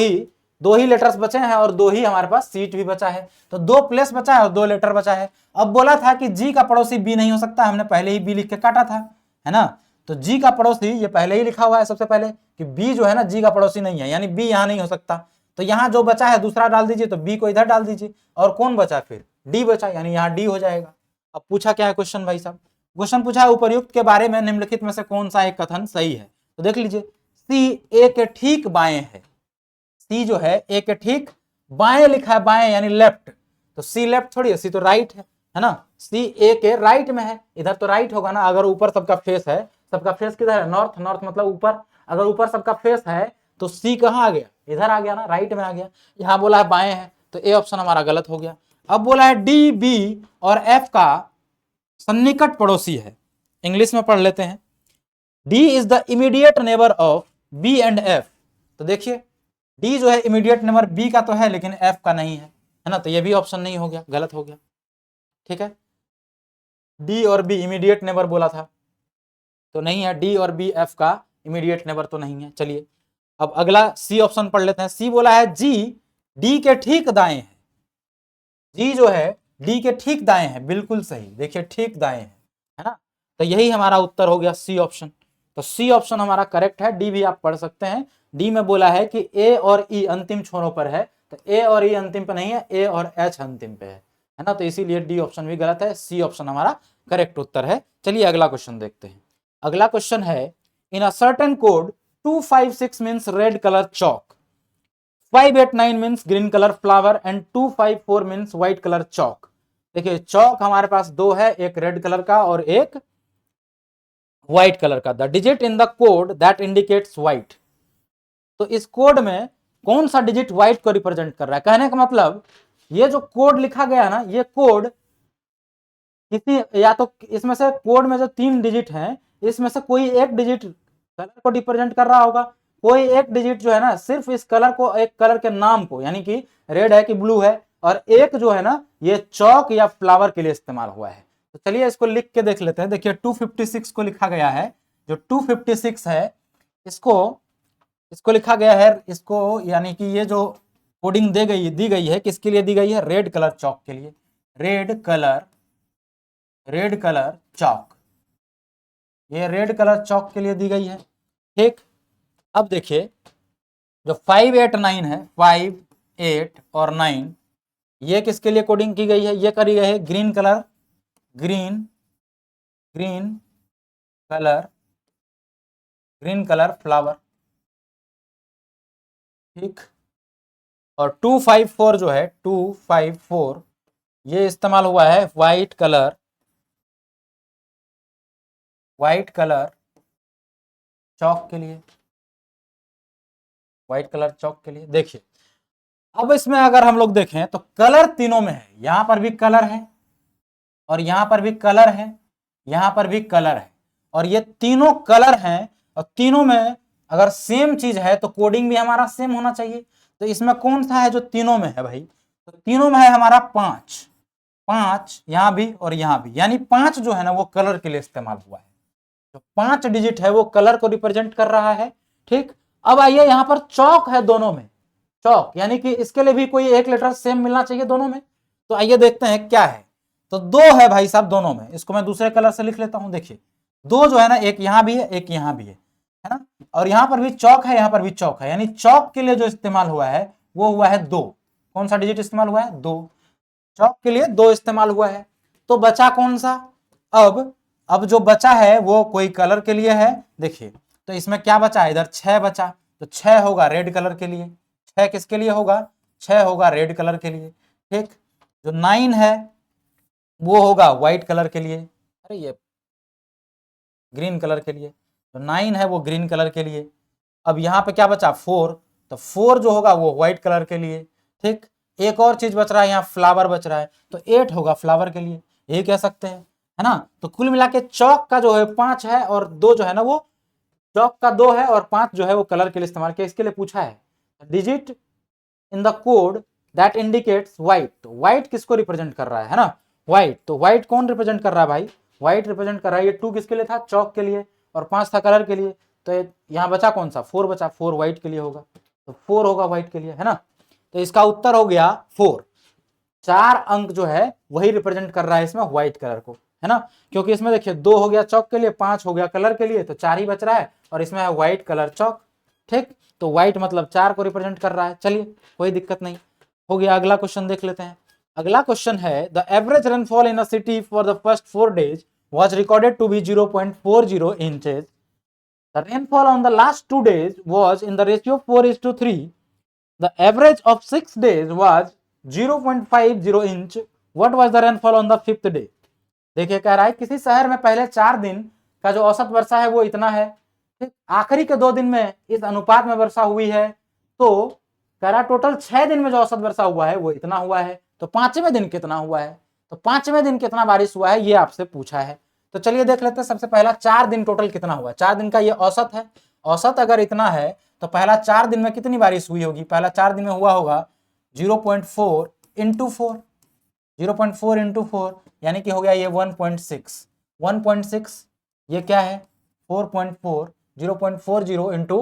ही लेटर्स बचे हैं और 2 ही हमारे पास सीट भी बचा है, तो 2 प्लेस बचा है और 2 लेटर बचा है। अब बोला था कि जी का पड़ोसी बी नहीं हो सकता, हमने पहले ही बी लिख के काटा था, है ना। तो जी का पड़ोसी ये पहले ही लिखा हुआ है सबसे पहले कि बी जो है ना जी का पड़ोसी नहीं है, यानी बी यहाँ नहीं हो सकता। तो यहाँ जो बचा है दूसरा डाल दीजिए, तो बी को इधर डाल दीजिए, और कौन बचा फिर, डी बचा, यानी यहाँ डी हो जाएगा। अब पूछा क्या है क्वेश्चन भाई साहब, क्वेश्चन पूछा है उपर्युक्त के बारे में निम्नलिखित में से कौन सा एक कथन सही है। तो देख लीजिए, सी ए के ठीक बाएं है, सी जो है ए के ठीक बाएं लिखा है, बाएं यानी लेफ्ट, तो सी लेफ्ट थोड़ी है, सी तो राइट है ना। सी ए के राइट में है, इधर तो राइट होगा ना। अगर ऊपर सबका फेस है, सबका फेस किधर है, नॉर्थ, नॉर्थ मतलब ऊपर, अगर ऊपर सबका फेस है तो सी कहाँ आ गया, इधर आ गया ना, राइट में आ गया। यहाँ बोला है बाएं है, तो ए ऑप्शन हमारा गलत हो गया। अब बोला है डी बी और एफ का सन्निकट पड़ोसी है, इंग्लिश में पढ़ लेते हैं। D is the immediate neighbour of B and F, तो देखिए डी जो है इमीडिएट नेबर बी का तो है लेकिन एफ का नहीं है ना, तो ये भी ऑप्शन नहीं हो गया, गलत हो गया। ठीक है, डी और बी इमीडिएट नेबर बोला था तो नहीं है, डी और बी एफ का इमीडिएट नेबर तो नहीं है। चलिए अब अगला सी ऑप्शन पढ़ लेते हैं। सी बोला है जी डी के ठीक दाएं है, जी जो है डी के ठीक दाएं है, बिल्कुल सही, देखिए ठीक दाएं है ना। तो यही हमारा उत्तर हो गया सी ऑप्शन, तो सी ऑप्शन हमारा करेक्ट है। डी भी आप पढ़ सकते हैं, डी में बोला है कि ए और ई अंतिम छोरों पर है, तो ए और ई अंतिम पे नहीं है, ए और एच अंतिम पे है ना, तो इसीलिए डी ऑप्शन भी गलत है, सी ऑप्शन हमारा करेक्ट उत्तर है। चलिए अगला क्वेश्चन देखते हैं। अगला क्वेश्चन है, in a certain code 256 means red colour chalk, 589 means green colour flower and 254 means white colour chalk. देखिए चौक हमारे पास 2 है, एक रेड कलर का और एक व्हाइट कलर का। The digit in the code that indicates white, तो इस कोड में कौन सा डिजिट व्हाइट को रिप्रेजेंट कर रहा है। कहने का मतलब ये जो कोड लिखा गया ना, ये कोड किसी, या तो इसमें से कोड में जो 3 डिजिट हैं इसमें से कोई एक डिजिट कलर को रिप्रेजेंट कर रहा होगा, कोई एक डिजिट जो है ना सिर्फ इस कलर को, एक कलर के नाम को, यानी कि रेड है कि ब्लू है, और एक जो है ना ये चौक या फ्लावर के लिए इस्तेमाल हुआ है। तो चलिए इसको लिख के देख लेते हैं। देखिए 256 को लिखा गया है, जो 256 है इसको लिखा गया है, इसको यानी कि ये जो कोडिंग दी गई है किसके लिए दी गई है, रेड कलर चौक के लिए, रेड कलर चौक, ये रेड कलर चौक के लिए दी गई है। ठीक, अब देखिए जो 589 है, 5 8 और 9, ये किसके लिए कोडिंग की गई है, ये करी गई है ग्रीन कलर फ्लावर। ठीक, और 254 जो है 254 ये इस्तेमाल हुआ है व्हाइट कलर चौक के लिए, व्हाइट कलर चौक के लिए। देखिए अब इसमें अगर हम लोग देखें तो कलर तीनों में है, यहां पर भी कलर है और यहां पर भी कलर है, यहां पर भी कलर है, और ये तीनों कलर हैं, और तीनों में अगर सेम चीज है तो कोडिंग भी हमारा सेम होना चाहिए। तो इसमें कौन सा है जो तीनों में है भाई, तो तीनों में है हमारा 5 यहां भी और यहां भी, यानी 5 जो है ना वो कलर के लिए इस्तेमाल हुआ है, जो 5 डिजिट है वो कलर को रिप्रेजेंट कर रहा है। ठीक, अब आइए यहां पर चौक है दोनों में, चौक यानी कि इसके लिए भी कोई एक लेटर सेम मिलना चाहिए दोनों में। तो आइए देखते हैं क्या है, तो 2 है भाई साहब दोनों में, इसको मैं दूसरे कलर से लिख लेता हूं। देखिए 2 जो है ना, एक यहां भी है एक यहां भी है ना, और यहां पर भी चौक है, यहां पर भी चौक है, यानी चौक के लिए जो इस्तेमाल हुआ है वो हुआ है 2। कौन सा डिजिट इस्तेमाल हुआ है, 2, चौक के लिए 2 इस्तेमाल हुआ है। तो बचा कौन सा, अब जो बचा है वो कोई कलर के लिए है। देखिए तो इसमें क्या बचा है, इधर 6 बचा, तो 6 होगा रेड कलर के लिए, 6 किसके लिए होगा, 6 होगा रेड कलर के लिए। ठीक, जो 9 है वो होगा व्हाइट कलर के लिए, अरे ये ग्रीन कलर के लिए, तो 9 है वो ग्रीन कलर के लिए। अब यहाँ पे क्या बचा 4, तो 4 जो होगा वो व्हाइट कलर के लिए। ठीक, एक और चीज बच रहा है यहाँ, फ्लावर बच रहा है, तो 8 होगा फ्लावर के लिए, ये कह सकते हैं, है ना। तो कुल मिला के चौक का जो है 5 है और 2 जो है ना वो चौक का 2 है और 5 जो है वो कलर के लिए इस्तेमाल किया, इसके लिए पूछा है digit in the code that indicates white. तो व्हाइट किसको रिप्रेजेंट कर रहा है ना, व्हाइट। तो व्हाइट कौन रिप्रेजेंट कर रहा है भाई, व्हाइट रिप्रेजेंट कर रहा है। ये 2 किसके लिए था, चौक के लिए, और 5 था कलर के लिए। तो यहाँ बचा कौन सा, 4 बचा, 4 व्हाइट के लिए होगा, तो 4 होगा व्हाइट के लिए, है ना। तो इसका उत्तर हो गया 4। 4 अंक जो है वही रिप्रेजेंट कर रहा है इसमें व्हाइट कलर को, है ना। क्योंकि इसमें देखिए 2 हो गया चौक के लिए, 5 हो गया कलर के लिए, तो 4 ही बच रहा है, और इसमें है व्हाइट कलर चौक। ठीक, तो व्हाइट मतलब 4 को रिप्रेजेंट कर रहा है। चलिए कोई दिक्कत नहीं, हो गया। अगला क्वेश्चन देख लेते हैं। अगला क्वेश्चन है the average rainfall in a city for the first 4 days was recorded to be 0.40 inches. The rainfall on the last 2 days was in the ratio 4:3. The average of 6 days was 0.50 inch. What was the rainfall on the 5th day? देखिए कह रहा है किसी शहर में पहले 4 दिन का जो औसत वर्षा है वो इतना है, ठीक, आखिरी के 2 दिन में इस अनुपात में वर्षा हुई है, तो कह रहा टोटल 6 दिन में जो औसत वर्षा हुआ है वो इतना हुआ है। तो 5वें दिन कितना हुआ है, तो 5वें दिन कितना बारिश हुआ है ये आपसे पूछा है। तो चलिए देख लेते हैं। सबसे पहला 4 दिन टोटल कितना हुआ, 4 दिन का ये औसत है। औसत अगर इतना है तो पहला 4 दिन में कितनी बारिश हुई होगी, पहला 4 दिन में हुआ होगा 0.4 इंटू 4, 0.4 इंटू 4 यानी कि हो गया ये 1.6, 1.6 ये क्या है 4.4, 0.40 इंटू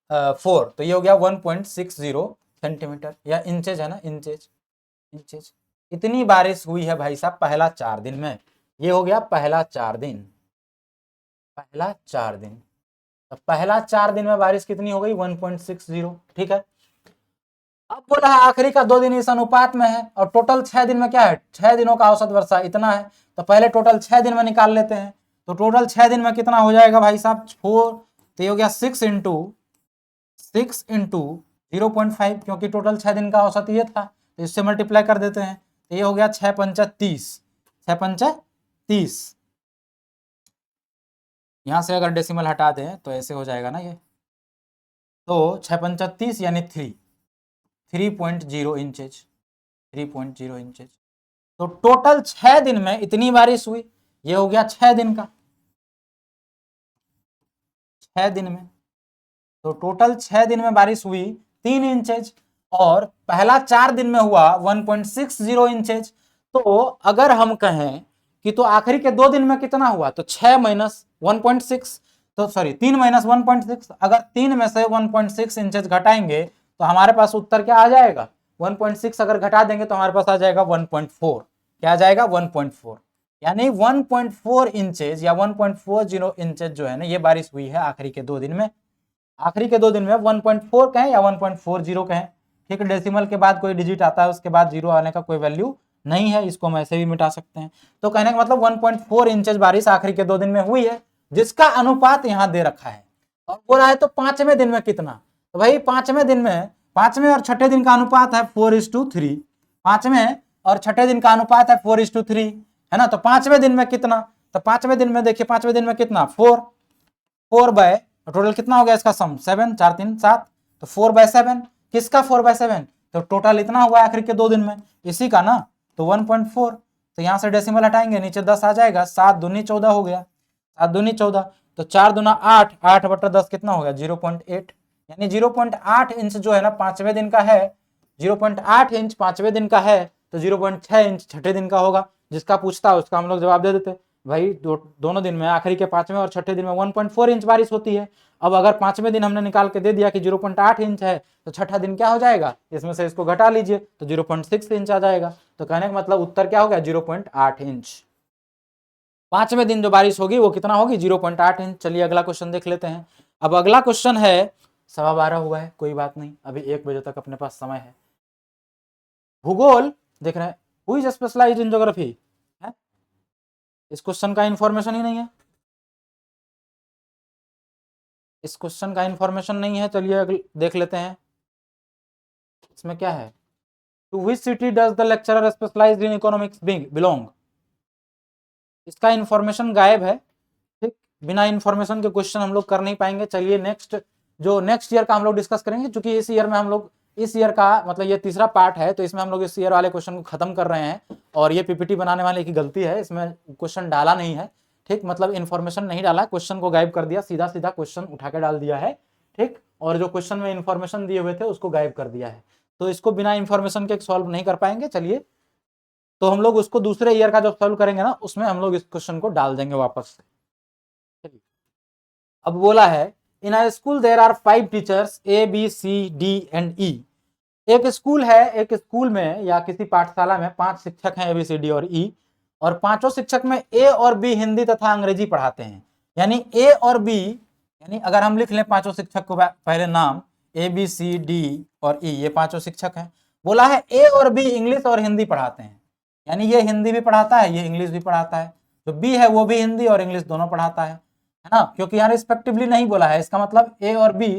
4, तो ये हो गया 1.60 सेंटीमीटर या इंचेज, है ना, इंचेज, इंचेज। इतनी बारिश हुई है भाई साहब पहला 4 दिन में। ये हो गया पहला 4 दिन, पहला 4 दिन। तो पहला 4 दिन में बारिश कितनी हो गई 1.60, ठीक है। अब बोला है आखिरी का 2 दिन इस अनुपात में है, और टोटल 6 दिन में क्या है, 6 दिनों का औसत वर्षा इतना है। तो पहले टोटल 6 दिन में निकाल लेते हैं। तो टोटल 6 दिन में कितना हो जाएगा भाई साहब 4, तो ये हो गया 6 इंटू 0.5, क्योंकि टोटल 6 दिन का औसत ये था, तो इससे मल्टीप्लाई कर देते हैं। तो ये हो गया 6 पंचा 30, 6 पंचा 30। यहां से अगर डेसिमल हटा दें तो ऐसे हो जाएगा ना ये, तो 6 पंचा 30 यानी 3.0 इंचेज, 3.0 इंचेज। तो टोटल 6 दिन में इतनी बारिश हुई, ये हो गया 6 दिन का, 6 दिन में। तो टोटल 6 दिन में बारिश हुई 3 इंचेज, और पहला 4 दिन में हुआ 1.60 इंचेज। तो अगर हम कहें कि तो आखिरी के 2 दिन में कितना हुआ, तो 6 माइनस 1.6, तो सॉरी 3 माइनस 1.6, अगर 3 में से 1.6 इंचेज घटाएंगे तो हमारे पास उत्तर क्या आ जाएगा 1.6, अगर घटा देंगे तो हमारे पास आ जाएगा 1.4, क्या आ जाएगा 1.4, यानी 1.4 इंचेज या 1.40 इंचेज जो है ना ये बारिश हुई है आखिरी के 2 दिन में। आखिरी के 2 दिन में 1.4 कहें या 1.40 कहें, ठीक है। डेसिमल के बाद कोई डिजिट आता है उसके बाद 0 आने का कोई वैल्यू नहीं है, इसको हम ऐसे भी मिटा सकते हैं। तो कहने का मतलब 1.4 इंचेज बारिश आखिरी के 2 दिन में हुई है, जिसका अनुपात यहाँ दे रखा है। और बोला है तो 5वें दिन में कितना, तो भाई 5वें दिन में 5वें और 6ठे दिन का अनुपात है 4:3, 5वें और 6ठे दिन का अनुपात है 4:3, है ना। तो 5वें दिन में कितना, तो 5वें दिन में देखिए 5वें दिन में कितना 4 बाय, टोटल कितना हो गया इसका सम 7, 4 3 7, तो 4/7, किसका 4/7, तो टोटल इतना हुआ आखिर के 2 दिन में इसी का ना, तो 1.4। तो यहां से डेसिमल हटाएंगे नीचे 10 आ जाएगा, 7 दूनी 14 हो गया, 7 दूनी 14, तो 4 दूना 8, 8/10 कितना हो गया 0.8, यानी 0.8 इंच जो है ना 5वें दिन का है, 0.8 इंच 5वें दिन का है, तो 0.6 इंच 6ठे दिन का होगा। जिसका पूछता है उसका हम लोग जवाब दे देते भाई, दोनों दिन में आखिरी के 5वें और 6ठे दिन में 1.4 इंच बारिश होती है। अब अगर 5वें दिन हमने निकाल के दे दिया कि 0.8 इंच है, तो 6ठा दिन क्या हो जाएगा, इसमें से इसको घटा लीजिए तो 0.6 इंच आ जाएगा। तो कहने का मतलब उत्तर क्या हो गया 0.8 इंच। 5वें दिन जो बारिश होगी वो कितना होगी 0.8 इंच। चलिए अगला क्वेश्चन देख लेते हैं। अब अगला क्वेश्चन है 12:15 हुआ है, कोई बात नहीं, अभी 1 बजे तक अपने पास समय है। भूगोल देख रहे हैं, who is specialised in geography, इस क्वेश्चन का इंफॉर्मेशन ही नहीं है, इस क्वेश्चन का इंफॉर्मेशन नहीं है। चलिए देख लेते हैं इसमें क्या है। To which city does the lecturer specialised in economics belong, इसका इंफॉर्मेशन गायब है, ठीक। बिना इंफॉर्मेशन के क्वेश्चन हम लोग कर नहीं पाएंगे। चलिए नेक्स्ट ईयर का हम लोग डिस्कस करेंगे, क्योंकि इस ईयर में हम लोग इस ईयर का मतलब ये तीसरा पार्ट है, तो इसमें हम लोग इस ईयर वाले क्वेश्चन को खत्म कर रहे हैं। और ये पीपीटी बनाने वाले की गलती है, इसमें क्वेश्चन डाला नहीं है, ठीक, मतलब इन्फॉर्मेशन नहीं डाला, क्वेश्चन को गायब कर दिया, सीधा सीधा क्वेश्चन उठा के डाल दिया है, ठीक, और जो क्वेश्चन में इन्फॉर्मेशन दिए हुए थे उसको गायब कर दिया है। तो इसको बिना इन्फॉर्मेशन के सॉल्व नहीं कर पाएंगे। चलिए, तो हम लोग उसको दूसरे ईयर का जब सॉल्व करेंगे ना, उसमें हम लोग इस क्वेश्चन को डाल देंगे वापस से। चलिए, अब बोला है in a school there are 5 teachers A B C D and E। एक स्कूल है, एक स्कूल में या किसी पाठशाला में 5 शिक्षक हैं ABCD और E, और पांचों शिक्षक में A और B हिंदी तथा अंग्रेजी पढ़ाते हैं। यानी A और B, यानी अगर हम लिख लें पांचों शिक्षक को पहले नाम ABCD और E, ये पांचों शिक्षक हैं। बोला है A और B इंग्लिश और हिंदी पढ़ाते हैं, यानी ये हिंदी भी पढ़ाता है, ये इंग्लिश भी पढ़ाता है। जो B है वो भी हिंदी और इंग्लिश दोनों पढ़ाता है ना, क्योंकि यहाँ रिस्पेक्टिवली नहीं बोला है। इसका मतलब A और B,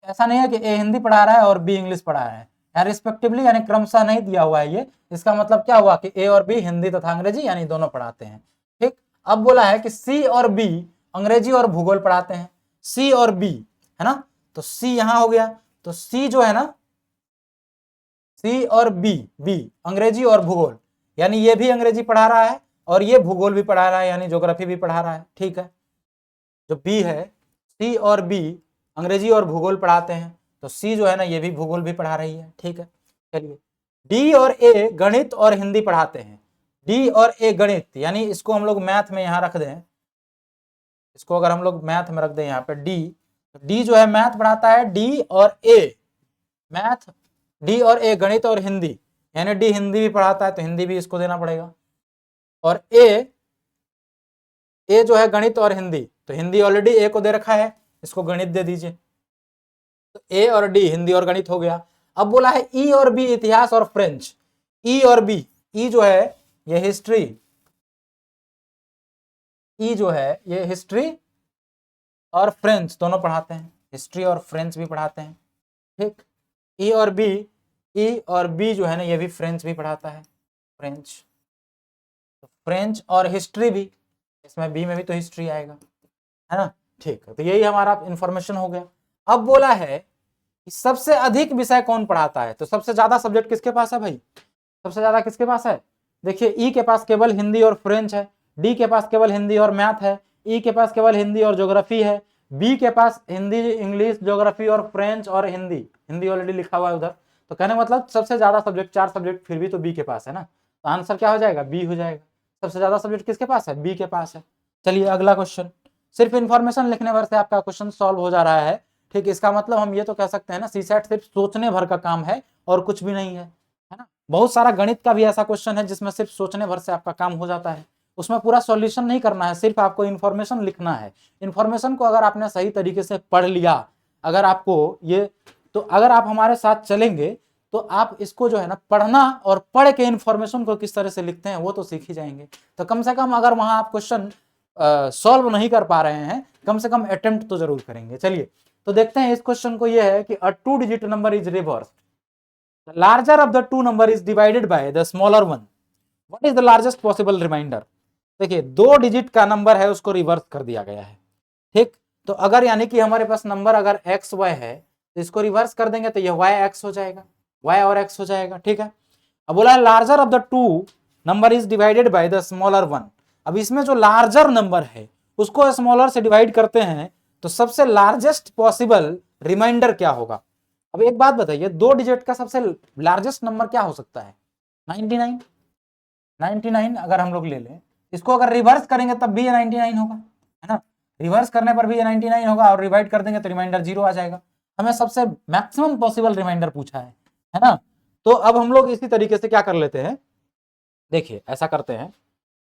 ऐसा नहीं है कि A हिंदी पढ़ा रहा है और B इंग्लिश पढ़ा रहा है, यहाँ रिस्पेक्टिवली यानी क्रमशः नहीं दिया हुआ है ये। इसका मतलब क्या हुआ कि A और B हिंदी तथा अंग्रेजी यानी दोनों पढ़ाते हैं, ठीक। अब बोला है कि C और B अंग्रेजी और भूगोल पढ़ाते हैं, C और B, है ना, तो C यहां हो गया, तो C जो है ना, C और B अंग्रेजी और भूगोल, यानी ये भी अंग्रेजी पढ़ा रहा है और ये भूगोल भी पढ़ा रहा है, यानी ज्योग्राफी भी पढ़ा रहा है, ठीक है। जो B है, C और B अंग्रेजी और भूगोल पढ़ाते हैं, तो C जो है ना, ये भी भूगोल भी पढ़ा रही है, ठीक है। चलिए, D और A गणित और हिंदी पढ़ाते हैं। D और A गणित, यानी इसको हम लोग मैथ में यहाँ रख दें, इसको अगर हम लोग मैथ में रख दें यहाँ पे D, तो D जो है मैथ पढ़ाता है, D और A मैथ, D और A गणित और हिंदी, यानी D हिंदी भी पढ़ाता है, तो हिंदी भी इसको देना पड़ेगा। और A जो है गणित और हिंदी, तो हिंदी ऑलरेडी A को दे रखा है, इसको गणित दे दीजिए, तो A और D हिंदी और गणित हो गया। अब बोला है E और B इतिहास और फ्रेंच। E और B, E जो है ये हिस्ट्री, E जो है ये हिस्ट्री और फ्रेंच दोनों पढ़ाते हैं, हिस्ट्री और फ्रेंच भी पढ़ाते हैं, ठीक। E और B जो है ना, ये भी फ्रेंच भी पढ़ाता है, फ्रेंच, तो फ्रेंच और हिस्ट्री भी, इसमें B में भी तो हिस्ट्री आएगा, है ना, ठीक है। तो यही हमारा इंफॉर्मेशन हो गया। अब बोला है कि सबसे अधिक विषय कौन पढ़ाता है, तो सबसे ज्यादा सब्जेक्ट किसके पास है भाई, सबसे ज्यादा किसके पास है? देखिए, E के पास केवल हिंदी और फ्रेंच है, D के पास केवल हिंदी और मैथ है, E के पास केवल हिंदी और ज्योग्राफी है, B के पास हिंदी, इंग्लिश, ज्योग्राफी और फ्रेंच और हिंदी, हिंदी ऑलरेडी लिखा हुआ है उधर। तो कहने मतलब सबसे ज्यादा सब्जेक्ट, 4 सब्जेक्ट फिर भी तो B के पास है ना, तो आंसर क्या हो जाएगा, B हो जाएगा। सबसे ज्यादा सब्जेक्ट किसके पास है, B के पास है। चलिए अगला क्वेश्चन, सिर्फ इन्फॉर्मेशन लिखने भर से आपका क्वेश्चन सॉल्व हो जा रहा है, ठीक। इसका मतलब हम ये तो कह सकते हैं ना, सीसैट सिर्फ सोचने भर का काम है और कुछ भी नहीं है ना। बहुत सारा गणित का भी ऐसा क्वेश्चन है जिसमें सिर्फ सोचने भर से आपका काम हो जाता है, उसमें पूरा सॉल्यूशन नहीं करना है, सिर्फ आपको इन्फॉर्मेशन लिखना है। इन्फॉर्मेशन को अगर आपने सही तरीके से पढ़ लिया, अगर आपको ये, तो अगर आप हमारे साथ चलेंगे तो आप इसको जो है ना, पढ़ना और पढ़ के इन्फॉर्मेशन को किस तरह से लिखते हैं वो तो सीख ही जाएंगे। तो कम से कम अगर वहां आप क्वेश्चन सॉल्व नहीं कर पा रहे हैं, कम से कम अटेम्प्ट तो जरूर करेंगे। चलिए तो देखते हैं इस क्वेश्चन को, ये है कि a 2 digit number is reverse, the larger of the 2 number is divided by the smaller one, what is the largest possible remainder. देखिए 2 डिजिट का नंबर है, उसको रिवर्स कर दिया गया है, ठीक। तो अगर यानी कि हमारे पास नंबर अगर एक्स वाई है, तो इसको रिवर्स कर देंगे तो ये वाई एक्स हो जाएगा, वाई और एक्स हो जाएगा, ठीक है। अब बोला है larger of the 2 number is divided by the smaller one. अब इसमें जो लार्जर नंबर है उसको स्मॉलर से डिवाइड करते हैं, तो सबसे लार्जेस्ट पॉसिबल रिमाइंडर क्या होगा। अब एक बात बताइए, 2 डिजिट का सबसे लार्जेस्ट नंबर क्या हो सकता है, 99। 99 अगर हम लोग ले लें, इसको अगर रिवर्स करेंगे तब भी ये 99 होगा, है ना, रिवर्स करने पर भी ये 99 होगा, और डिवाइड कर देंगे तो रिमाइंडर 0 आ जाएगा। हमें सबसे मैक्सिमम पॉसिबल रिमाइंडर पूछा है ना। तो अब हम लोग इसी तरीके से क्या कर लेते हैं, देखिए ऐसा करते हैं,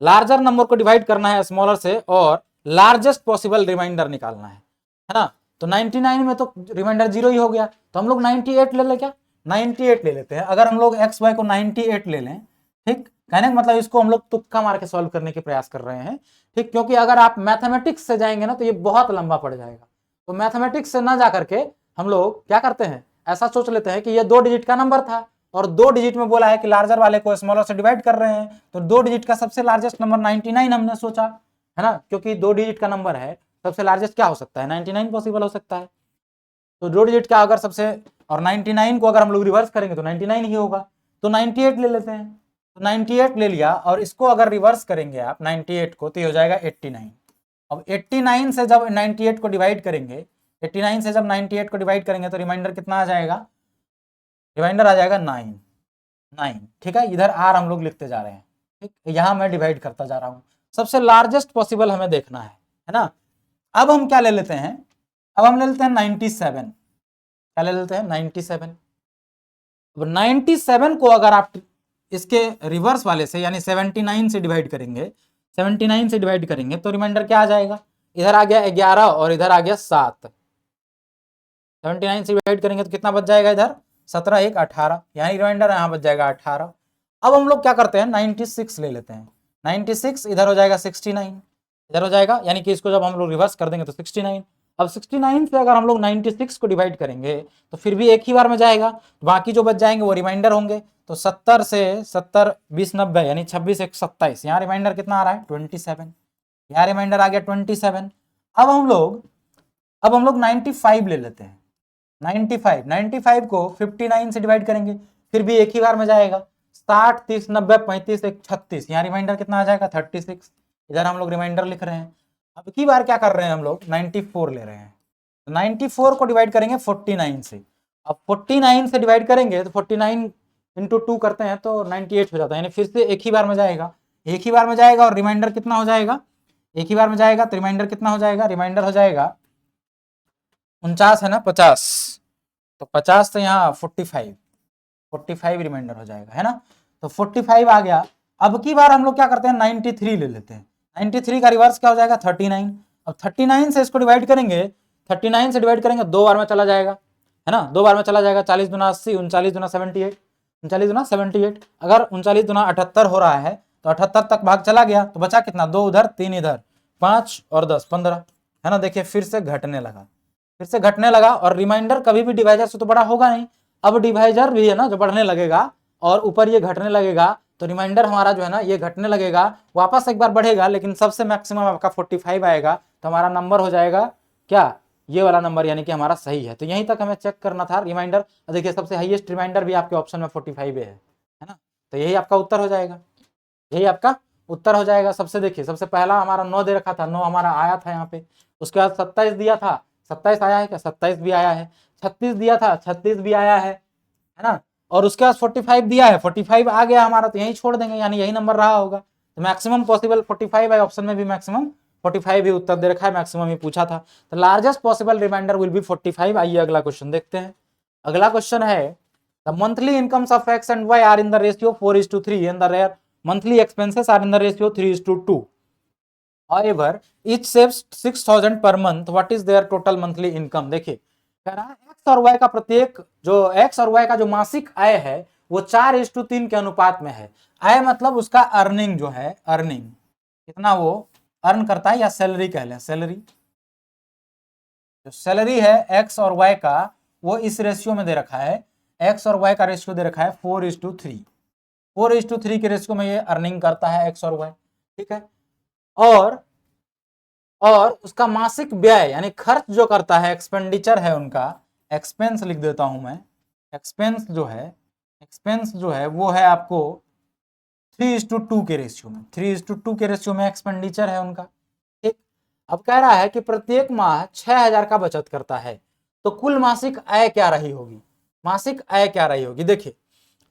लार्जर नंबर को डिवाइड करना है स्मॉलर से और लार्जेस्ट पॉसिबल रिमाइंडर निकालना है ना। तो 99 में तो रिमाइंडर 0 ही हो गया, तो हम लोग 98 ले लें क्या, 98 ले लेते हैं। अगर हम लोग एक्स वाई को 98 ले लें, ठीक, कहने का मतलब इसको हम लोग तुक्का मार के सॉल्व करने के प्रयास कर रहे हैं, ठीक, क्योंकि अगर आप मैथमेटिक्स से जाएंगे ना तो ये बहुत लंबा पड़ जाएगा। तो मैथमेटिक्स से ना जा करके हम लोग क्या करते हैं, ऐसा सोच लेते हैं कि ये 2 डिजिट का नंबर था और 2 डिजिट में बोला है कि लार्जर वाले को स्मॉलर से डिवाइड कर रहे हैं, तो 2 डिजिट का सबसे लार्जेस्ट नंबर 99 हमने सोचा, है ना, क्योंकि 2 डिजिट का नंबर है सबसे लार्जेस्ट क्या हो सकता है, 99 पॉसिबल हो सकता है। तो दो डिजिट क्या अगर सबसे, और 99 को अगर हम लोग रिवर्स करेंगे तो 99 ही होगा, तो 98 ले लेते हैं। तो 98 ले लिया, और इसको अगर रिवर्स करेंगे आप 98 को, तो ये हो जाएगा 89। अब 89 से जब 98 को डिवाइड करेंगे, 89 से जब 98 को डिवाइड करेंगे तो रिमाइंडर कितना आ जाएगा, रिमाइंडर आ जाएगा 9। ठीक है, इधर आर हम लोग लिखते जा रहे हैं, ठीक, यहां मैं डिवाइड करता जा रहा हूं। सबसे लार्जेस्ट पॉसिबल हमें देखना है ना। अब हम क्या ले लेते हैं, अब हम ले लेते हैं 97। क्या ले लेते हैं, 97। अब 97 को अगर आप इसके रिवर्स वाले से यानी 79 से डिवाइड करेंगे, 79 से डिवाइड करेंगे तो रिमाइंडर क्या आ जाएगा, इधर आ गया 11 और इधर आ गया 7। 79 से डिवाइड करेंगे तो कितना बच जाएगा, इधर 17 1 18, यानी रिमाइंडर यहाँ बच जाएगा 18। अब हम लोग क्या करते हैं 96 ले लेते हैं, 96 इधर हो जाएगा 69, इधर हो जाएगा, यानी कि इसको जब हम लोग रिवर्स कर देंगे तो 69। अब 69 से अगर हम लोग 96 को डिवाइड करेंगे तो फिर भी एक ही बार में जाएगा, बाकी जो बच जाएंगे वो रिमाइंडर होंगे। तो 70 से 70 20 90 यानी 26 1 27, यहाँ रिमाइंडर कितना आ रहा है 27, यहाँ रिमाइंडर आ गया 27। अब हम लोग 95 ले लेते हैं, 95 को 59 से डिवाइड करेंगे, फिर भी एक ही बार में जाएगा, 60 30 90 35 1 36, यहाँ रिमाइंडर कितना आ जाएगा 36, इधर हम लोग रिमाइंडर लिख रहे हैं। अब की बार क्या कर रहे हैं हम लोग 94 ले रहे हैं, 94 को डिवाइड करेंगे 49 से। अब 49 से डिवाइड करेंगे तो 49 इंटू 2 करते हैं तो 98 हो जाता है, यानी फिर से एक ही बार में जाएगा, एक ही बार में जाएगा, और रिमाइंडर कितना हो जाएगा, एक ही बार में जाएगा तो रिमाइंडर कितना हो जाएगा, रिमाइंडर हो जाएगा 49 है ना 50, तो 50 तो यहाँ 45 रिमाइंडर हो जाएगा, है ना। तो 45 आ गया। अब की बार हम लोग क्या करते हैं 93 ले लेते हैं, 93 का रिवर्स क्या हो जाएगा 39। अब 39 से इसको डिवाइड करेंगे, 39 से डिवाइड करेंगे 2 बार में चला जाएगा, है ना, 2 बार में चला जाएगा, 40 दूना 80, 39 दूना 78, 39 दूना 78। अगर 39 दूना 78 हो रहा है तो 78 तक भाग चला गया तो बचा कितना, 2 उधर 3 इधर, 5 और 10 15, है ना। देखिए फिर से घटने लगा, फिर से घटने लगा, और रिमाइंडर कभी भी डिवाइजर से तो बड़ा होगा नहीं, अब डिवाइजर भी है ना जो बढ़ने लगेगा और ऊपर ये घटने लगेगा, तो रिमाइंडर हमारा जो है ना ये घटने लगेगा, वापस एक बार बढ़ेगा, लेकिन सबसे मैक्सिमम आपका 45 आएगा, तो हमारा नंबर हो जाएगा क्या, ये वाला नंबर, यानी कि हमारा सही है। तो यहीं तक हमें चेक करना था रिमाइंडर। देखिए सबसे हाईएस्ट रिमाइंडर भी आपके ऑप्शन में 45 है ना, तो यही आपका उत्तर हो जाएगा, यही आपका उत्तर हो जाएगा। सबसे देखिए सबसे पहला हमारा 9 दे रखा था, 9 हमारा आया था यहाँ पे, उसके बाद 27 दिया था, 27 आया है क्या, 27 भी आया है, 36 दिया था, 36 भी आया है ना, और उसके बाद 45 दिया है, 45 आ गया हमारा, तो यही छोड़ देंगे, यानी यही नंबर रहा होगा। तो मैक्सिमम पॉसिबल 45 है, ऑप्शन में भी मैक्सिमम 45 ही उत्तर दे रखा है, मैक्सिमम ही पूछा था। तो largest possible remainder will be 45। आइए अगला क्वेश्चन देखते हैं। अगला क्वेश्चन है the monthly incomes of X and Y are in the ratio 4:3 and the rare monthly expenses are in the ratio 3:2। However, each saves 6,000 per month. What is their total monthly income? देखिए कह रहा है x और Y का प्रत्येक जो x और Y का जो मासिक आय है वो 4:3 के अनुपात में है। आय मतलब उसका अर्निंग जो है, अर्निंग कितना वो अर्न करता है, या सैलरी कह लें, सैलरी जो सैलरी है एक्स और वाई का वो इस रेशियो में दे रखा है। एक्स और वाई का रेशियो दे रखा है 4:3, 4:3 के रेशियो में ये अर्निंग करता है एक्स और वाई, ठीक है। और उसका मासिक व्यय यानी खर्च जो करता है, एक्सपेंडिचर है उनका, एक्सपेंस लिख देता हूं मैं, एक्सपेंस जो है वो है आपको 3:2 के रेशियो में, 3:2 के रेशियो में एक्सपेंडिचर है उनका, ठीक। अब कह रहा है कि प्रत्येक माह 6,000 का बचत करता है, तो कुल मासिक आय क्या रही होगी, मासिक आय क्या रही होगी। देखिए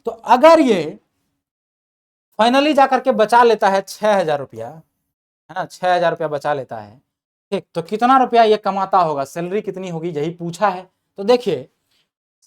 तो अगर ये फाइनली जाकर के बचा लेता है 6,000 रुपया, है ना, 6,000 रुपया बचा लेता है, ठीक, तो कितना रुपया ये कमाता होगा, सैलरी कितनी होगी, यही पूछा है। तो देखिए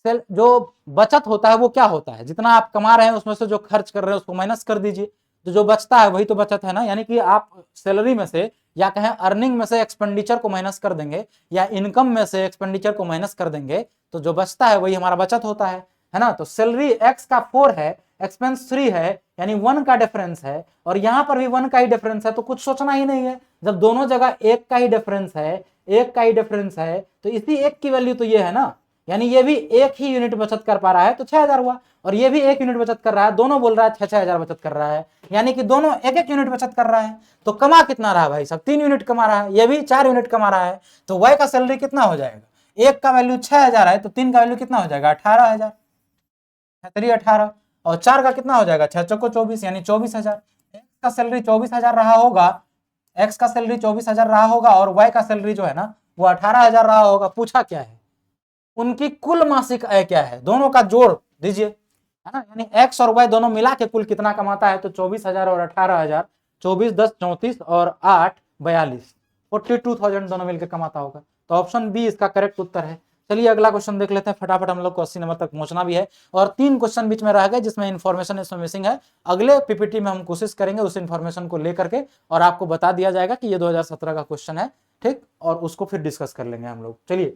जो बचत होता है वो क्या होता है, जितना आप कमा रहे हैं उसमें से जो खर्च कर रहे हैं उसको माइनस कर दीजिए, तो जो बचता है वही तो बचत है ना। यानी कि आप सैलरी में से या कहें अर्निंग में से एक्सपेंडिचर को माइनस कर देंगे, या इनकम में से एक्सपेंडिचर को माइनस कर देंगे, तो जो बचता है वही हमारा बचत होता है ना। तो सैलरी एक्स का 4 है, एक्सपेंस 3 है, यानी 1 का डिफरेंस है, और यहां पर भी 1 का ही डिफरेंस है, तो कुछ सोचना ही नहीं है। जब दोनों जगह 1 का ही डिफरेंस है, 1 का ही डिफरेंस है, तो इसी 1 की वैल्यू तो ये है ना, यानी ये भी एक ही यूनिट बचत कर पा रहा है तो 6000 हुआ, और ये भी 1 यूनिट बचत कर रहा है, दोनों बोल रहा है 6,000 बचत कर रहा है, यानी कि दोनों 1-1 यूनिट बचत कर रहा है। तो कमा कितना रहा भाई साहब, 3 यूनिट कमा रहा है, ये भी 4 यूनिट कमा रहा है। तो वाई का सैलरी कितना हो जाएगा, एक का वैल्यू 6,000 है तो 3 का वैल्यू कितना हो जाएगा 18,000, 18, और 4 का कितना हो जाएगा 6 चौको 24 यानी 24,000। एक्स का सैलरी 24,000 रहा होगा, एक्स का सैलरी 24,000 रहा होगा और वाई का सैलरी जो है ना वो 18,000 रहा होगा। पूछा क्या है, उनकी कुल मासिक आय क्या है, दोनों का जोड़ दीजिए, है ना, यानी एक्स और वाई दोनों मिला के कुल कितना कमाता है, तो 24,000 और 18,000, 24 10 34 और 8 42, 42,000 दोनों मिलकर कमाता होगा। तो ऑप्शन बी इसका करेक्ट उत्तर है। चलिए अगला क्वेश्चन देख लेते हैं, फटाफट हम लोग को 80 नंबर तक पहुंचना भी है, और 3 क्वेश्चन बीच में रह गए जिसमें इन्फॉर्मेशन इसमें मिसिंग है। अगले पीपीटी में हम कोशिश करेंगे उस इन्फॉर्मेशन को लेकर के, और आपको बता दिया जाएगा कि ये 2017 का क्वेश्चन है, ठीक, और उसको फिर डिस्कस कर लेंगे हम लोग। चलिए,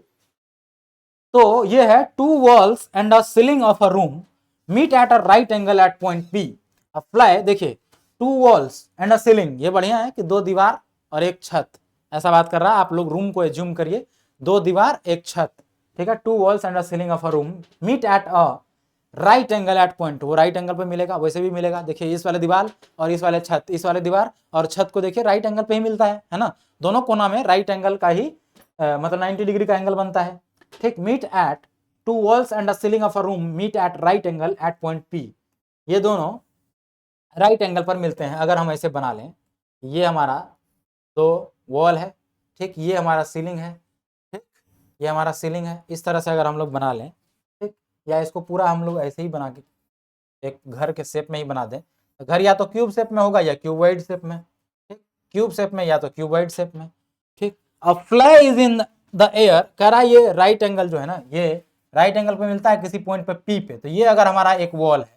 तो ये है 2 walls and a ceiling of a room meet at a right angle at point P. Apply, देखिए 2 walls and a ceiling, ये बढ़िया है कि 2 दीवार और एक छत, ऐसा बात कर रहा है। आप लोग रूम को एज्यूम करिए, 2 दीवार एक छत, ठीक है। 2 walls and a ceiling of a room meet at a right angle at point, वो राइट एंगल पे मिलेगा, वैसे भी मिलेगा। देखिए इस वाले दीवार और इस वाले छत, इस वाले दीवार और छत को देखिए राइट एंगल पे ही मिलता है ना, दोनों कोना में राइट एंगल का ही मतलब 90 डिग्री का एंगल बनता है, ठीक। Meet at 2 walls and a ceiling of a room meet at right angle at point P, ये दोनों राइट एंगल पर मिलते हैं। अगर हम ऐसे बना लें, ये हमारा 2 वॉल है, ठीक, ये हमारा सीलिंग है, ठीक, ये हमारा सीलिंग है। इस तरह से अगर हम लोग बना लें, ठीक, या इसको पूरा हम लोग ऐसे ही बना के एक घर के शेप में ही बना दें, तो घर या तो क्यूब शेप में होगा या क्यूबॉइड शेप में, ठीक, क्यूब शेप में या तो क्यूबॉइड शेप में, ठीक। अ fly is in the air, कह रहा है ये राइट एंगल जो है ना, ये राइट एंगल पे मिलता है किसी पॉइंट पे पी पे। तो ये अगर हमारा एक वॉल है,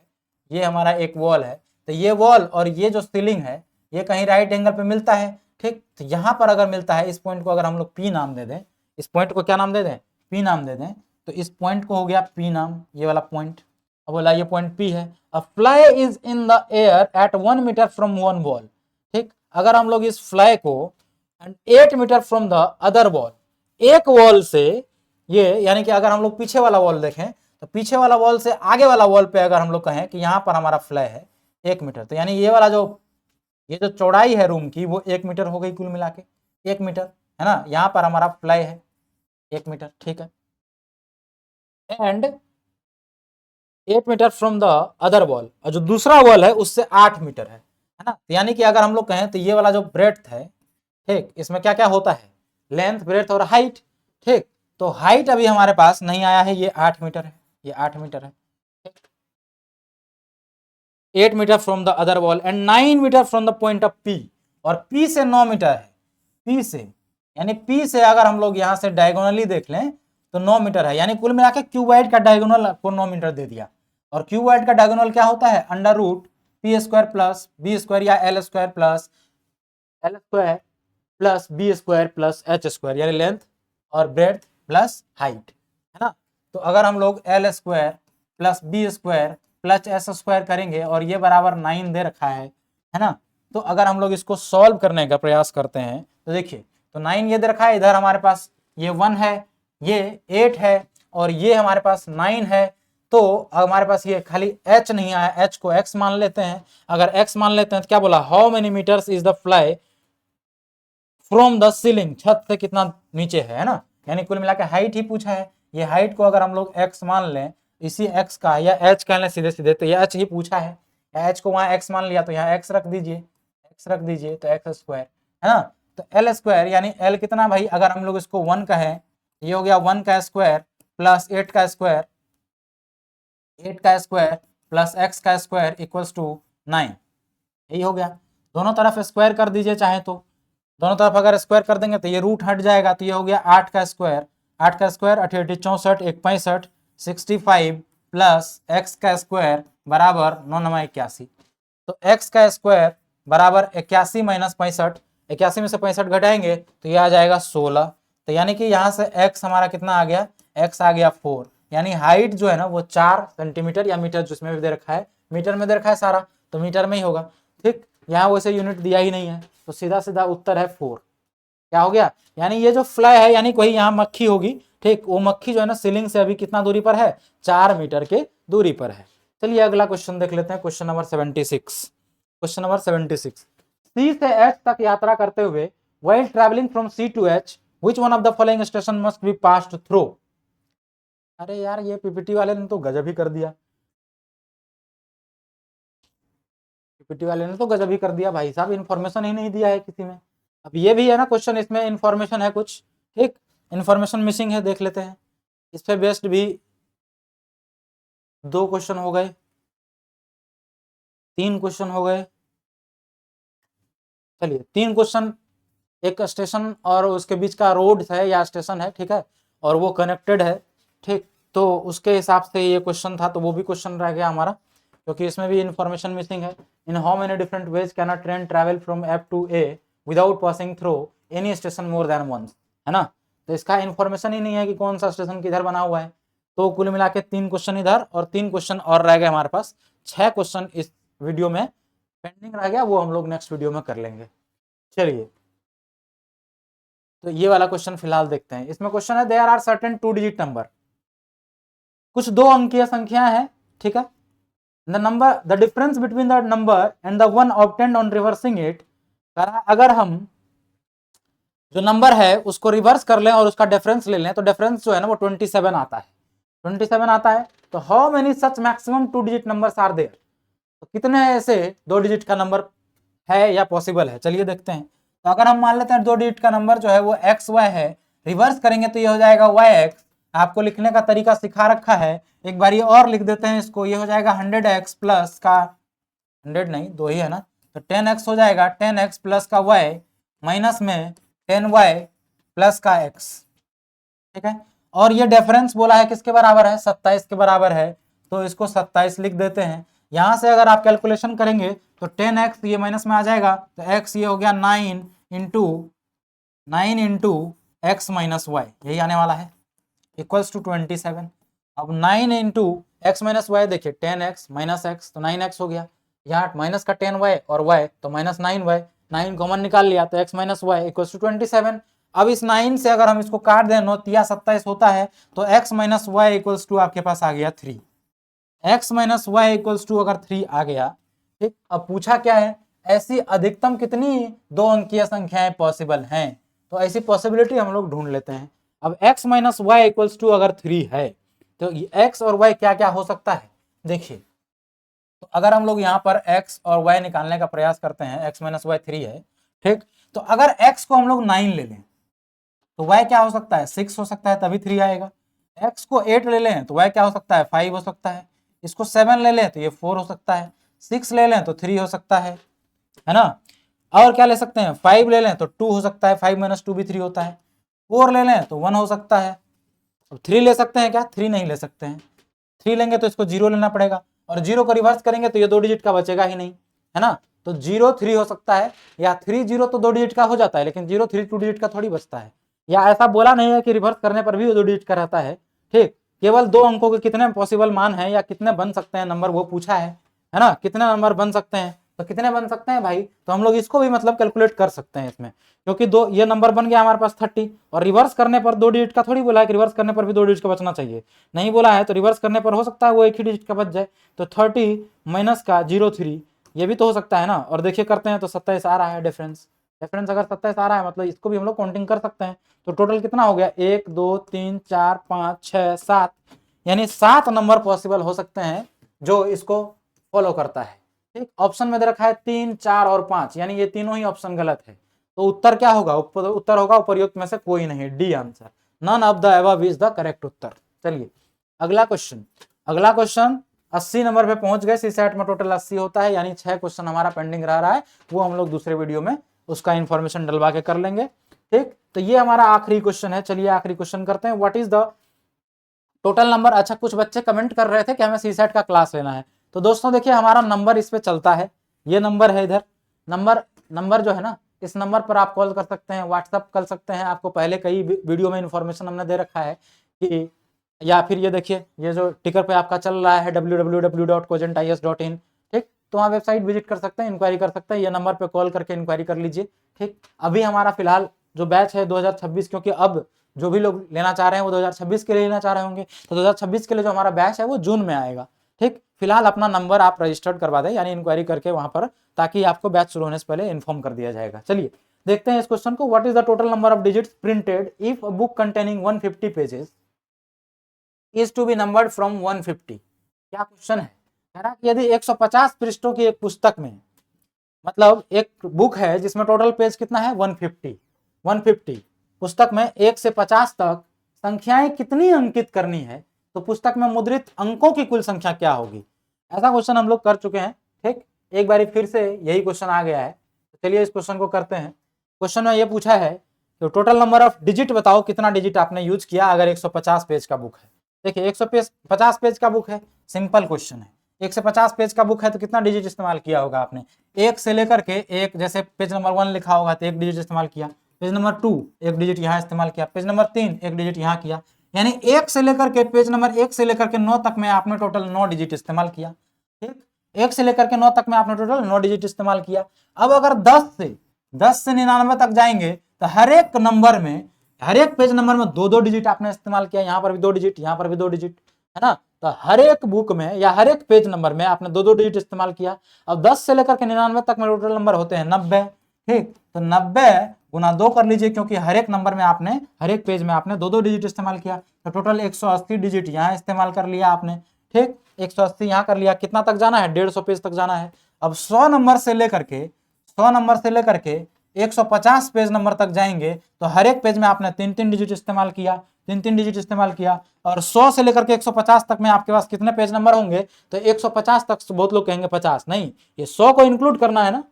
ये हमारा एक वॉल है, तो ये वॉल और ये जो सीलिंग है ये कहीं राइट एंगल पे मिलता है, ठीक। तो यहाँ पर अगर मिलता है, इस पॉइंट को अगर हम लोग पी नाम दे दें, इस पॉइंट को क्या नाम दे दें, पी नाम दे दें, तो इस पॉइंट को हो गया पी नाम, ये वाला पॉइंट। अब बोला ये पॉइंट पी है। A fly is in the air at 1 metre from one wall, ठीक। अगर हम लोग इस फ्लाई को 8 metre from the other wall, एक वॉल से ये, यानी कि अगर हम लोग पीछे वाला वॉल देखें तो पीछे वाला वॉल से आगे वाला वॉल पे अगर हम लोग कहें कि यहाँ पर हमारा फ्लाई है 1 मीटर, तो यानी ये वाला ये जो चौड़ाई है रूम की वो 1 मीटर हो गई कुल मिला के, 1 मीटर, है ना। यहाँ पर हमारा फ्लाई है 1 मीटर, ठीक है। And 8 metre from the other wall, और जो दूसरा वॉल है उससे 8 मीटर है ना। यानी कि अगर हम लोग कहें तो ये वाला जो ब्रेड्थ है, ठीक, इसमें क्या क्या होता है, लेंथ, ब्रेड्थ और हाइट, ठीक। तो हाइट अभी हमारे पास नहीं आया है, ये 8 मीटर है, ये 8 मीटर है, ठीक। 8 metre from the other wall and 9 metre from the point of P, और पी से 9 मीटर है, पी से, यानी पी से अगर हम लोग यहाँ से डायगोनली देख लें तो 9 मीटर है, यानी कुल मिला के क्यूबॉइड का डायगोनल आपको 9 मीटर दे दिया। और क्यूबॉइड का डायगोनल क्या होता है, under root P square plus B square या L square plus B square plus H square, यानी लेंथ और ब्रेड्थ प्लस हाइट, है ना। तो अगर हम लोग L square plus B square plus S square करेंगे और ये बराबर 9 दे रखा है ना। तो अगर हम लोग इसको सॉल्व करने का प्रयास करते हैं तो देखिए, तो 9 ये दे रखा है, इधर हमारे पास ये 1 है, ये 8 है और ये हमारे पास 9 है। तो हमारे पास ये खाली h नहीं आया, h को x मान लेते हैं। अगर x मान लेते हैं तो क्या बोला, how many metres is the fly from the ceiling, छत से कितना नीचे है ना, यानी कुल मिला के हाइट ही पूछा है। ये हाइट को अगर हम लोग x मान लें, इसी x का या h कह लें सीधे सीधे, तो ये h ही पूछा है, h को वहां x मान लिया तो यहाँ x रख दीजिए, तो x स्क्वायर, है ना। तो l स्क्वायर यानी l कितना भाई, अगर हम लोग इसको 1 कहें, ये हो गया 1 का स्क्वायर प्लस 8 का स्क्वायर, 8 का स्क्वायर प्लस x का स्क्वायर इक्वल्स टू 9, यही हो गया। दोनों तरफ स्क्वायर कर दीजिए चाहे तो, दोनों तरफ अगर स्क्वायर कर देंगे तो ये रूट हट जाएगा, तो ये हो गया 8 का स्क्वायर, 8 का स्क्वायर 8 64 1 65 65 प्लस x का स्क्वायर बराबर 9 9 81, तो x का स्क्वायर बराबर 81 माइनस 65, 81 में से 65 घटाएंगे तो ये आ जाएगा 16। तो यानी कि यहाँ से x हमारा कितना आ गया, x आ गया 4, यानी हाइट जो है ना वो 4 सेंटीमीटर या मीटर, जिसमें भी दे रखा है मीटर में दे रखा है सारा, तो मीटर में ही होगा, ठीक। यहाँ वैसे यूनिट दिया ही नहीं है, तो सीधा सीधा उत्तर है 4। क्या हो गया, यानी ये जो फ्लाई है यानी कोई यहाँ मक्खी होगी, ठीक, वो मक्खी जो है ना सीलिंग से अभी कितना दूरी पर है, 4 मीटर के दूरी पर है। चलिए अगला क्वेश्चन देख लेते हैं, क्वेश्चन नंबर 76। क्वेश्चन नंबर 76, सी से एच तक यात्रा करते हुए while traveling from C to H which one of the following station must be passed through। अरे यार ये पीपीटी वाले ने तो गजब ही कर दिया, पीपीटी वाले ने तो गजब ही कर दिया भाई साहब, इन्फॉर्मेशन ही नहीं दिया है किसी में। अब ये भी है ना क्वेश्चन, इसमें इन्फॉर्मेशन है कुछ, ठीक, इन्फॉर्मेशन मिसिंग है, देख लेते हैं। इस पे बेस्ड भी 2 क्वेश्चन हो गए, 3 क्वेश्चन हो गए। चलिए 3 क्वेश्चन, एक स्टेशन और उसके बीच का रोड है या स्टेशन है, ठीक है, और वो कनेक्टेड है, ठीक, तो उसके हिसाब से ये क्वेश्चन था, तो वो भी क्वेश्चन रह गया हमारा, क्योंकि इसमें भी इन्फॉर्मेशन मिसिंग है। In how many different ways can a train travel from F to A without passing through any station more than once, है ना, तो इसका इन्फॉर्मेशन ही नहीं है कि कौन सा स्टेशन किधर बना हुआ है। तो कुल मिला के 3 क्वेश्चन इधर और 3 क्वेश्चन और रह गए हमारे पास, 6 क्वेश्चन इस वीडियो में पेंडिंग रह गया, वो हम लोग नेक्स्ट वीडियो में कर लेंगे। चलिए तो ये वाला क्वेश्चन फिलहाल देखते हैं। इसमें क्वेश्चन है there are certain 2 digit number, कुछ 2 अंकीय संख्याएं हैं, ठीक है, the number the difference between the number and the one obtained on reversing it, अगर हम जो नंबर है उसको रिवर्स कर लें और उसका डिफरेंस ले लें तो डिफरेंस जो है ना वो 27 आता है, 27 आता है। तो how many such maximum 2 digit numbers are there, तो कितने ऐसे 2 डिजिट का नंबर है या पॉसिबल है, चलिए देखते हैं। तो अगर हम मान लेते हैं 2 डिजिट का नंबर जो है वो एक्स वाई है, रिवर्स करेंगे तो ये हो जाएगा वाई एक्स, आपको लिखने का तरीका सिखा रखा है, एक बार ये और लिख देते हैं इसको, ये हो जाएगा 100x प्लस का 100 नहीं 2 ही है ना, तो 10x हो जाएगा 10x प्लस का y माइनस में 10y प्लस का x, ठीक है, और ये डिफरेंस बोला है किसके बराबर है, 27 के बराबर है, तो इसको 27 लिख देते हैं। यहां से अगर आप कैलकुलेशन करेंगे तो 10x ये माइनस में आ जाएगा, तो x ये हो गया 9 इंटू एक्स माइनस वाई, यही आने वाला है, इक्वल्स टू 27। अब 9 इंटू एक्स माइनस वाई, देखिए 10x माइनस एक्स तो 9x हो गया, यहाँ माइनस का 10y और y तो माइनस 9y, 9 कॉमन निकाल लिया तो x minus Y equals to 27। अब इस 9 से अगर हम इसको काट दें 9 तिया 27 होता है, तो x minus Y equals to आपके पास आ गया 3, x minus Y equals to अगर 3 आ गया, ठीक। अब पूछा क्या है, ऐसी अधिकतम कितनी 2 अंकीय संख्याएं पॉसिबल हैं, तो ऐसी पॉसिबिलिटी हम लोग ढूंढ लेते हैं। अब x minus Y equals to अगर 3 है तो x और y क्या क्या हो सकता है, देखिए, तो अगर हम लोग यहाँ पर x और y निकालने का प्रयास करते हैं, x माइनस वाई 3 है, ठीक, तो अगर x को हम लोग 9 ले लें तो y क्या हो सकता है, 6 हो सकता है, तभी 3 आएगा। x को 8 ले लें तो y क्या हो सकता है, 5 हो सकता है। इसको 7 ले लें तो ये 4 हो सकता है, 6 ले लें तो 3 हो सकता है ना। और क्या ले सकते हैं, 5 ले लें तो 2 हो सकता है, 5 माइनस 2 भी 3 होता है, 4 ले लें तो 1 हो सकता है। अब 3 ले सकते हैं क्या, 3 नहीं ले सकते हैं, 3 लेंगे तो इसको 0 लेना पड़ेगा, और 0 को रिवर्स करेंगे तो ये 2 डिजिट का बचेगा ही नहीं, है ना, तो 0 3 हो सकता है, या 3 0 तो 2 डिजिट का हो जाता है, लेकिन 0 3 2 डिजिट का थोड़ी बचता है, या ऐसा बोला नहीं है कि रिवर्स करने पर भी वो 2 डिजिट का रहता है, ठीक, केवल 2 अंकों के कितने पॉसिबल मान है या कितने बन सकते हैं नंबर वो पूछा है ना, कितने नंबर बन सकते हैं, तो कितने बन सकते हैं भाई, तो हम लोग इसको भी मतलब कैलकुलेट कर सकते हैं इसमें, क्योंकि 2 ये नंबर बन गया हमारे पास 30, और रिवर्स करने पर 2 डिजिट का थोड़ी बोला है कि रिवर्स करने पर भी 2 डिजिट का बचना चाहिए, नहीं बोला है, तो रिवर्स करने पर हो सकता है वो एक ही डिजिट का बच जाए, तो 30 माइनस का 0 3 ये भी तो हो सकता है ना, और देखिए करते हैं तो 27 आ रहा है डिफरेंस, अगर 27 आ रहा है मतलब इसको भी हम लोग काउंटिंग कर सकते हैं, तो टोटल कितना हो गया, 1 2 3 4 5 6 7, यानी 7 नंबर पॉसिबल हो सकते हैं जो इसको फॉलो करता है, ठीक। ऑप्शन में दे रखा है 3 4 और 5, यानी ये तीनों ही ऑप्शन गलत है, तो उत्तर क्या होगा, उत्तर होगा उपर्युक्त में से कोई नहीं, D answer, none of the above is the correct उत्तर। चलिए अगला क्वेश्चन, 80 नंबर पे पहुंच गए, सी सेट में टोटल 80 होता है, यानी 6 क्वेश्चन हमारा पेंडिंग रह रहा है, वो हम लोग दूसरे वीडियो में उसका इंफॉर्मेशन डलवा के कर लेंगे, ठीक। तो ये हमारा आखिरी क्वेश्चन है, चलिए आखिरी क्वेश्चन करते हैं, what is the total number. अच्छा कुछ बच्चे कमेंट कर रहे थे कि हमें सी सेट का क्लास लेना है, तो दोस्तों देखिए हमारा नंबर इस पे चलता है, ये नंबर है इधर, नंबर जो है ना, इस नंबर पर आप कॉल कर सकते हैं, व्हाट्सअप कर सकते हैं, आपको पहले कई वीडियो में इंफॉर्मेशन हमने दे रखा है कि, या फिर ये देखिए ये जो टिकर पे आपका चल रहा है www.cogentis.in, ठीक, तो वहाँ वेबसाइट विजिट कर सकते हैं, इंक्वायरी कर सकते हैं, ये नंबर पे कॉल करके इंक्वायरी कर लीजिए, ठीक। अभी हमारा फिलहाल जो बैच है 2026, क्योंकि अब जो भी लोग लेना चाह रहे हैं वो 2026 के लिए लेना चाह रहे होंगे, तो 2026 के लिए जो हमारा बैच है वो जून में आएगा। ठीक, फिलहाल अपना नंबर आप रजिस्टर्ड करवा दें, यानी इंक्वायरी करके वहां पर, ताकि आपको बैच शुरू होने से पहले इन्फॉर्म कर दिया जाएगा। चलिए देखते हैं इस क्वेश्चन को। What is the total number of digits printed if a book containing 150 pages is to be numbered from 150। क्या क्वेश्चन है, कह रहा कि यदि 150 पृष्ठों की एक पुस्तक में, मतलब एक बुक है जिसमें टोटल पेज कितना है 150 पुस्तक में 1 से 50 तक संख्याएं कितनी अंकित करनी है, तो पुस्तक में मुद्रित अंकों की कुल संख्या क्या होगी। ऐसा क्वेश्चन हम लोग कर चुके हैं। ठीक, एक बार फिर से यही क्वेश्चन आ गया है, तो चलिए इस क्वेश्चन को करते हैं। क्वेश्चन में ये पूछा है कि टोटल नंबर ऑफ डिजिट बताओ, कितना डिजिट आपने यूज किया अगर 150 पेज का बुक है। देखिए 150 पेज का बुक है, सिंपल क्वेश्चन है। 150 पेज का बुक है तो कितना डिजिट इस्तेमाल किया होगा आपने, एक से लेकर के एक, जैसे पेज नंबर 1 लिखा होगा तो 1 डिजिट इस्तेमाल किया, पेज नंबर 2 1 डिजिट यहाँ इस्तेमाल किया, पेज नंबर 3 1 डिजिट यहाँ किया, यानी 1 से लेकर के पेज नंबर 1 से लेकर के 9 तक में आपने टोटल 9 डिजिट इस्तेमाल किया। ठीक, 1 से लेकर के 9 तक में आपने टोटल 9 डिजिट इस्तेमाल किया। अब अगर 10 से 99 तक जाएंगे तो हर एक नंबर में, हर एक पेज नंबर में 2-2 डिजिट आपने इस्तेमाल किया, यहाँ पर भी 2 डिजिट, यहाँ पर भी 2 डिजिट, है ना। तो हर एक बुक में या हर एक पेज नंबर में आपने 2-2 डिजिट इस्तेमाल किया। अब 10 से लेकर के 99 तक में टोटल नंबर होते हैं 90। ठीक, तो 90 गुना 2 कर लीजिए, क्योंकि हर एक नंबर में आपने, हर एक पेज में आपने 2-2 डिजिट इस्तेमाल किया, तो टोटल 180 डिजिट यहाँ इस्तेमाल कर लिया आपने। ठीक, 180 यहाँ कर लिया, कितना तक जाना है, 150 पेज तक जाना है। अब 100 नंबर से लेकर के 150 पेज नंबर तक जाएंगे तो हर एक पेज में आपने 3-3 डिजिट इस्तेमाल किया, 3-3 डिजिट इस्तेमाल किया। और 100 से लेकर के 150 तक में आपके पास कितने पेज नंबर होंगे, तो 150 तक, बहुत लोग कहेंगे 50, नहीं, ये 100 को इंक्लूड करना है ना,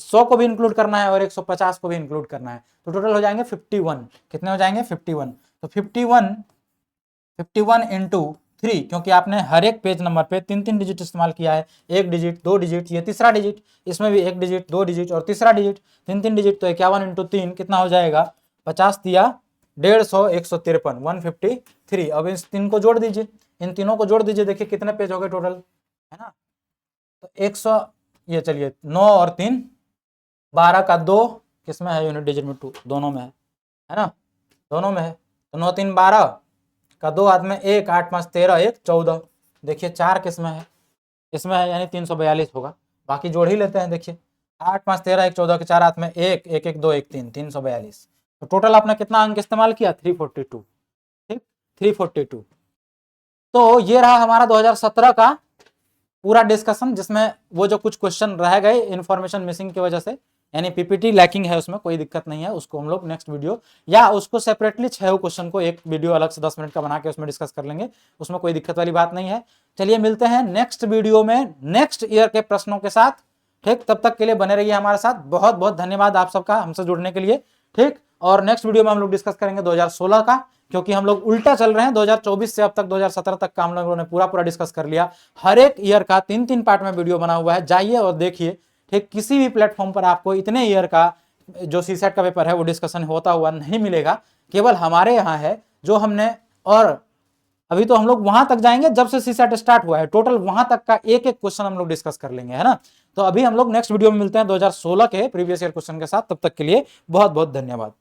100 को भी इंक्लूड करना है और 150 को भी इंक्लूड करना है, तो टोटल हो जाएंगे 51। कितने हो जाएंगे 51। तो 51 इंटू 3, क्योंकि आपने हर एक पेज नंबर पे 3-3 डिजिट इस्तेमाल किया है, 1 डिजिट, 2 डिजिट, ये तीसरा डिजिट, इसमें भी 1 डिजिट, 2 डिजिट और तीसरा डिजिट, 3-3 डिजिट, तो 51 इंटू 3 कितना हो जाएगा, 50 दिया 150, 153, 153। अब इस 3 को जोड़ दीजिए, इन तीनों को जोड़ दीजिए, देखिए कितने पेज हो गए टोटल, है ना। तो 100, ये चलिए 9 और 3 12 का 2 किसमें है, यूनिट डिजिट में 2, दोनों में है ना, दोनों में है। तो 9 3 12 का 2 हाथ में 1, 8 5 13, 1 14, देखिए 4 किसमें है, इसमें है, यानी 342 होगा। बाकी जोड़ ही लेते हैं, देखिए 8 5 13 1 14 के 4 हाथ में 1 1 1 2 1 3, 342। तो टोटल आपने कितना अंक इस्तेमाल किया, 342। ठीक, 342। तो ये रहा हमारा 2017 का पूरा डिस्कशन, जिसमें वो जो कुछ क्वेश्चन रह गए इन्फॉर्मेशन मिसिंग की वजह से, यानी पीपीटी लैकिंग है, उसमें कोई दिक्कत नहीं है, उसको हम लोग नेक्स्ट वीडियो या उसको सेपरेटली 6 क्वेश्चन को एक वीडियो अलग से 10 मिनट का बना के उसमें डिस्कस कर लेंगे, उसमें कोई दिक्कत वाली बात नहीं है। चलिए मिलते हैं नेक्स्ट वीडियो में नेक्स्ट ईयर के प्रश्नों के साथ। ठीक, तब तक के लिए बने रहिए हमारे साथ। बहुत बहुत धन्यवाद आप सबका हमसे जुड़ने के लिए। ठीक, और नेक्स्ट वीडियो में हम लोग डिस्कस करेंगे 2016 का, क्योंकि हम लोग उल्टा चल रहे हैं, 2024 से अब तक 2017 तक का हम लोगों ने पूरा डिस्कस कर लिया। हर एक ईयर का 3-3 पार्ट में वीडियो बना हुआ है, जाइए और देखिए। ठीक, किसी भी प्लेटफॉर्म पर आपको इतने ईयर का जो सीसेट का पेपर है वो डिस्कशन होता हुआ नहीं मिलेगा, केवल हमारे यहाँ है जो हमने। और अभी तो हम लोग वहां तक जाएंगे जब से सीसेट स्टार्ट हुआ है, टोटल वहां तक का एक एक क्वेश्चन हम लोग डिस्कस कर लेंगे, है ना। तो अभी हम लोग नेक्स्ट वीडियो में मिलते हैं 2016 के प्रीवियस ईयर क्वेश्चन के साथ। तब तक के लिए बहुत बहुत धन्यवाद।